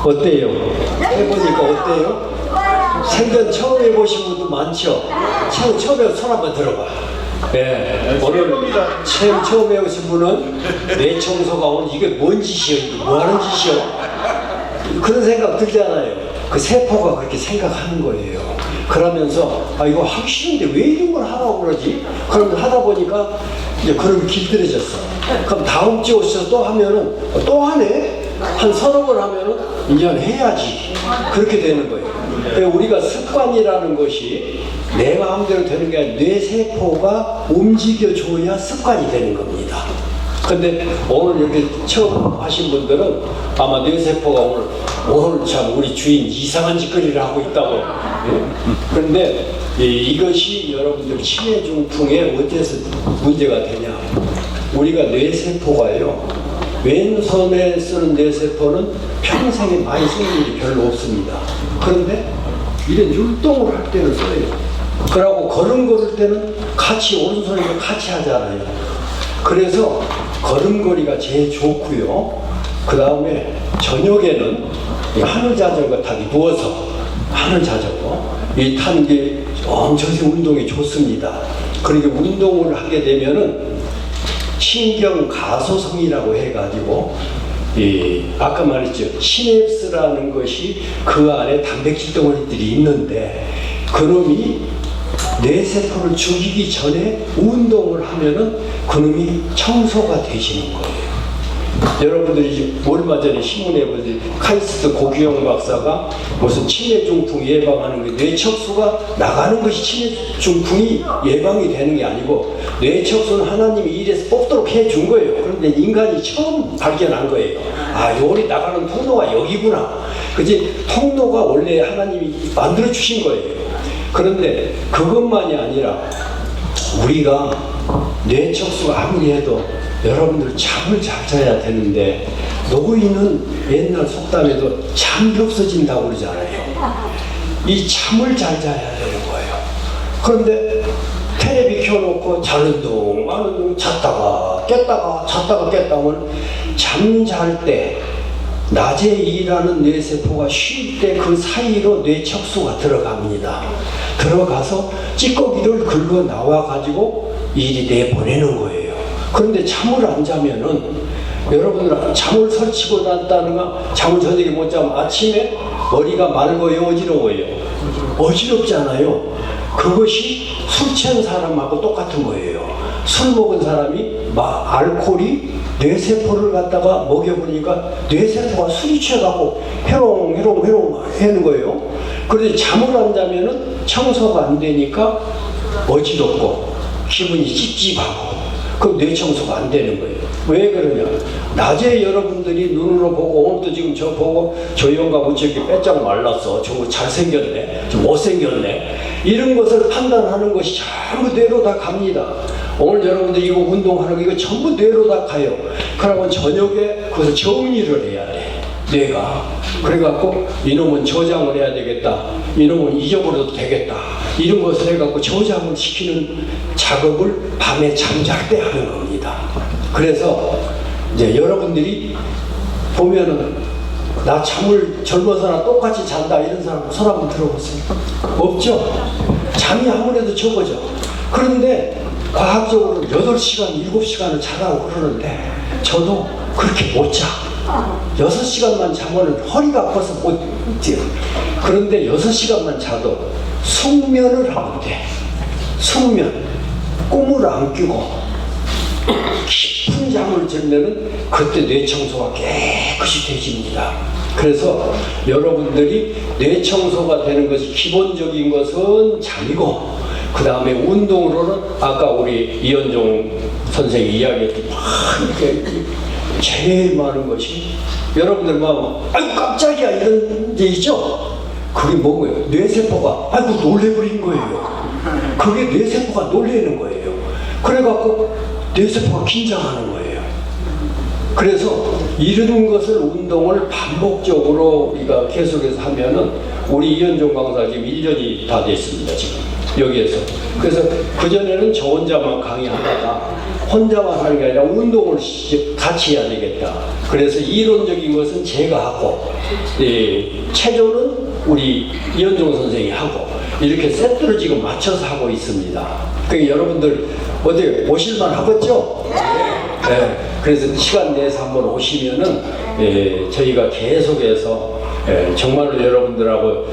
어때요? 해보니까 어때요? 생전 처음 해보신 분도 많죠? 처음 해서 손 한번 들어봐. 네, 오늘 처음 해보신 분은 뇌 청소가 오늘 이게 뭔 짓이요? 이게 뭐 하는 짓이요? 그런 생각 들잖아요. 그 세포가 그렇게 생각하는 거예요. 그러면서 아 이거 하기 싫은데 왜 이런 걸 하라고 그러지? 그러면 하다 보니까 이제 그런 게 길들여졌어. 그럼 다음 주에 오셔서 또 하면은 또 하네? 한 서너 번 하면은 이제는 해야지. 그렇게 되는 거예요. 그러니까 우리가 습관이라는 것이 내 마음대로 되는 게 아니라 뇌세포가 움직여줘야 습관이 되는 겁니다. 근데 오늘 여기 처음 하신 분들은 아마 뇌세포가 오늘 참 우리 주인 이상한 짓거리를 하고 있다고. 그런데 이것이 여러분들 치매 중풍에 어째서 문제가 되냐. 우리가 뇌세포가요. 왼손에 쓰는 뇌세포는 평생에 많이 쓰는 일이 별로 없습니다. 그런데 이런 율동을 할 때는 써요. 그러고 걸음 걸을 때는 같이 오른손이랑 같이 하잖아요. 그래서 걸음걸이가 제일 좋고요. 그 다음에 저녁에는 이 하늘 자전거 타기 누워서 하늘 자전거 이 타는 게 엄청 운동이 좋습니다. 그러니까 운동을 하게 되면은 신경 가소성이라고 해가지고 아까 말했죠. 시냅스라는 것이 그 안에 단백질 덩어리들이 있는데 그놈이 뇌세포를 죽이기 전에 운동을 하면은 그놈이 청소가 되시는 거예요. 여러분들이 얼마 전에 신문에 보지 카이스트 고규영 박사가 무슨 치매 중풍 예방하는 게 뇌척수가 나가는 것이 치매 중풍이 예방이 되는 게 아니고 뇌척수는 하나님이 이래서 뽑도록 해준 거예요. 그런데 인간이 처음 발견한 거예요. 아, 요리 나가는 통로가 여기구나. 그지? 통로가 원래 하나님이 만들어 주신 거예요. 그런데 그것만이 아니라 우리가 뇌척수가 아무리 해도 여러분들 잠을 잘 자야 되는데 노인은 옛날 속담에도 잠이 없어진다고 그러잖아요. 이 잠을 잘 자야 되는 거예요. 그런데 텔레비 켜놓고 자는 둥 마는 둥 잤다가 깼다가 잤다가 깼다 하면 잠잘 때 낮에 일하는 뇌세포가 쉴 때 그 사이로 뇌척수가 들어갑니다. 들어가서 찌꺼기를 긁어 나와 가지고 일이 내보내는 거예요. 그런데 잠을 안 자면은 여러분들 잠을 설치고 났다는가 잠을 저녁에 못 자면 아침에 머리가 맑아요 어지러워요? 어지럽잖아요. 그것이 술 취한 사람하고 똑같은 거예요. 술 먹은 사람이 알코올이 뇌세포를 갖다가 먹여보니까 뇌세포가 술이 취해가고 해롱 하는 거예요. 그런데 잠을 안 자면은 청소가 안 되니까 어지럽고 기분이 찝찝하고 그럼 뇌 청소가 안 되는 거예요. 왜 그러냐? 낮에 여러분들이 눈으로 보고 오늘도 지금 저 보고 저 영감 어떻게 빼짝 말랐어. 저거 잘생겼네. 저 못생겼네. 이런 것을 판단하는 것이 전부 뇌로 다 갑니다. 오늘 여러분들 이거 운동하는 거 이거 전부 뇌로 다 가요. 그러면 저녁에 그것을 정리를 해야 돼. 뇌가. 그래갖고 이놈은 저장을 해야 되겠다. 이놈은 잊어버려도 되겠다. 이런 것을 해갖고 저장을 시키는 작업을 밤에 잠잘 때 하는 겁니다. 그래서 이제 여러분들이 보면은 나 잠을 젊어서나 똑같이 잔다 이런 사람 손 한번 들어보세요. 없죠? 잠이 아무래도 적어져. 그런데 과학적으로 8시간, 7시간을 자라고 그러는데 저도 그렇게 못 자. 6시간만 자면 허리가 아파서 못 뛰어. 그런데 6시간만 자도 숙면을 하면 돼. 숙면. 꿈을 안 끼고 깊은 잠을 자면은 그때 뇌 청소가 깨끗이 되집니다. 그래서 여러분들이 뇌 청소가 되는 것이 기본적인 것은 잠이고 그 다음에 운동으로는 아까 우리 이현종 선생이 이야기했던 이렇게 제일 많은 것이 여러분들 마음 아이고 깜짝이야 이런 게 있죠? 그게 뭐예요? 뇌세포가 아이고 놀래버린 거예요. 그게 뇌세포가 놀래는 거예요. 그래갖고 뇌세포가 긴장하는 거예요. 그래서 이런 것을 운동을 반복적으로 우리가 계속해서 하면은 우리 이현종 강사 지금 1년이 다 됐습니다. 지금 여기에서. 그래서 그전에는 저 혼자만 강의하다가 혼자만 하는 게 아니라 운동을 같이 해야 되겠다. 그래서 이론적인 것은 제가 하고 체조는 우리 이현종 선생이 하고 이렇게 세트를 지금 맞춰서 하고 있습니다. 그러니까 여러분들 어디 오실만 하겠죠? 네. 그래서 시간 내서 한번 오시면은 저희가 계속해서 정말로 여러분들하고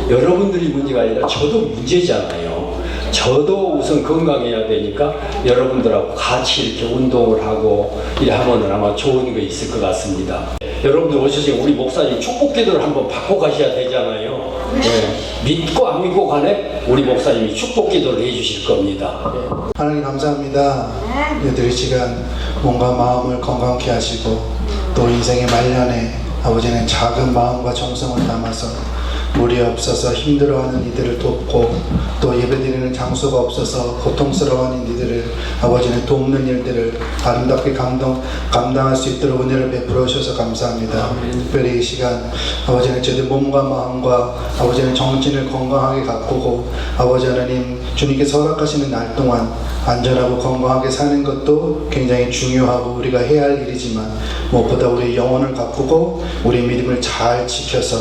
여러분들이 문제가 아니라 저도 문제잖아요. 저도 우선 건강해야 되니까 여러분들하고 같이 이렇게 운동을 하고 이래 하면 아마 좋은 거 있을 것 같습니다. 여러분들 오셔서 우리 목사님 축복 기도를 한번 받고 가셔야 되잖아요. 믿고 안 믿고 간에 우리 목사님이 축복 기도를 해주실 겁니다. 하나님 감사합니다. 이들 이 시간 몸과 마음을 건강케 하시고 또 인생의 말년에 아버지는 작은 마음과 정성을 담아서 물이 없어서 힘들어하는 이들을 돕고 또 예배드리는 장소가 없어서 고통스러워하는 이들을 아버지는 돕는 일들을 아름답게 감당할 수 있도록 은혜를 베풀어 주셔서 감사합니다. 특별히 이 시간 아버지는 저희들 몸과 마음과 아버지는 정신을 건강하게 가꾸고 아버지 하나님 주님께서 허락하시는 날 동안 안전하고 건강하게 사는 것도 굉장히 중요하고 우리가 해야 할 일이지만 무엇보다 우리의 영혼을 가꾸고 우리의 믿음을 잘 지켜서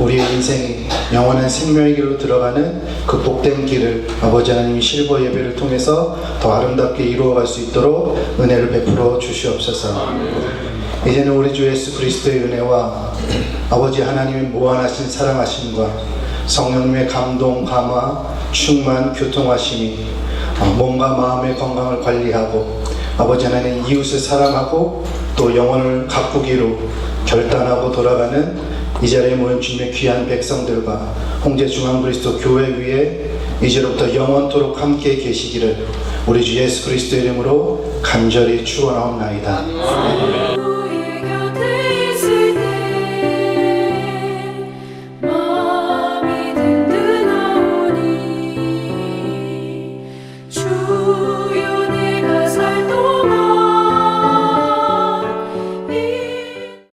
우리의 인생이 영원한 생명의 길로 들어가는 그 복된 길을 아버지 하나님이 실버 예배를 통해서 더 아름답게 이루어갈 수 있도록 은혜를 베풀어 주시옵소서. 이제는 우리 주 예수 그리스도의 은혜와 아버지 하나님의 무한하신 사랑하심과 성령님의 감동, 감화, 충만, 교통하심이 몸과 마음의 건강을 관리하고 아버지 하나님 이웃을 사랑하고 또 영혼을 가꾸기로 결단하고 돌아가는 이 자리에 모인 주님의 귀한 백성들과 홍제중앙그리스도 교회 위에 이제로부터 영원토록 함께 계시기를 우리 주 예수 그리스도 이름으로 간절히 축원하옵나이다.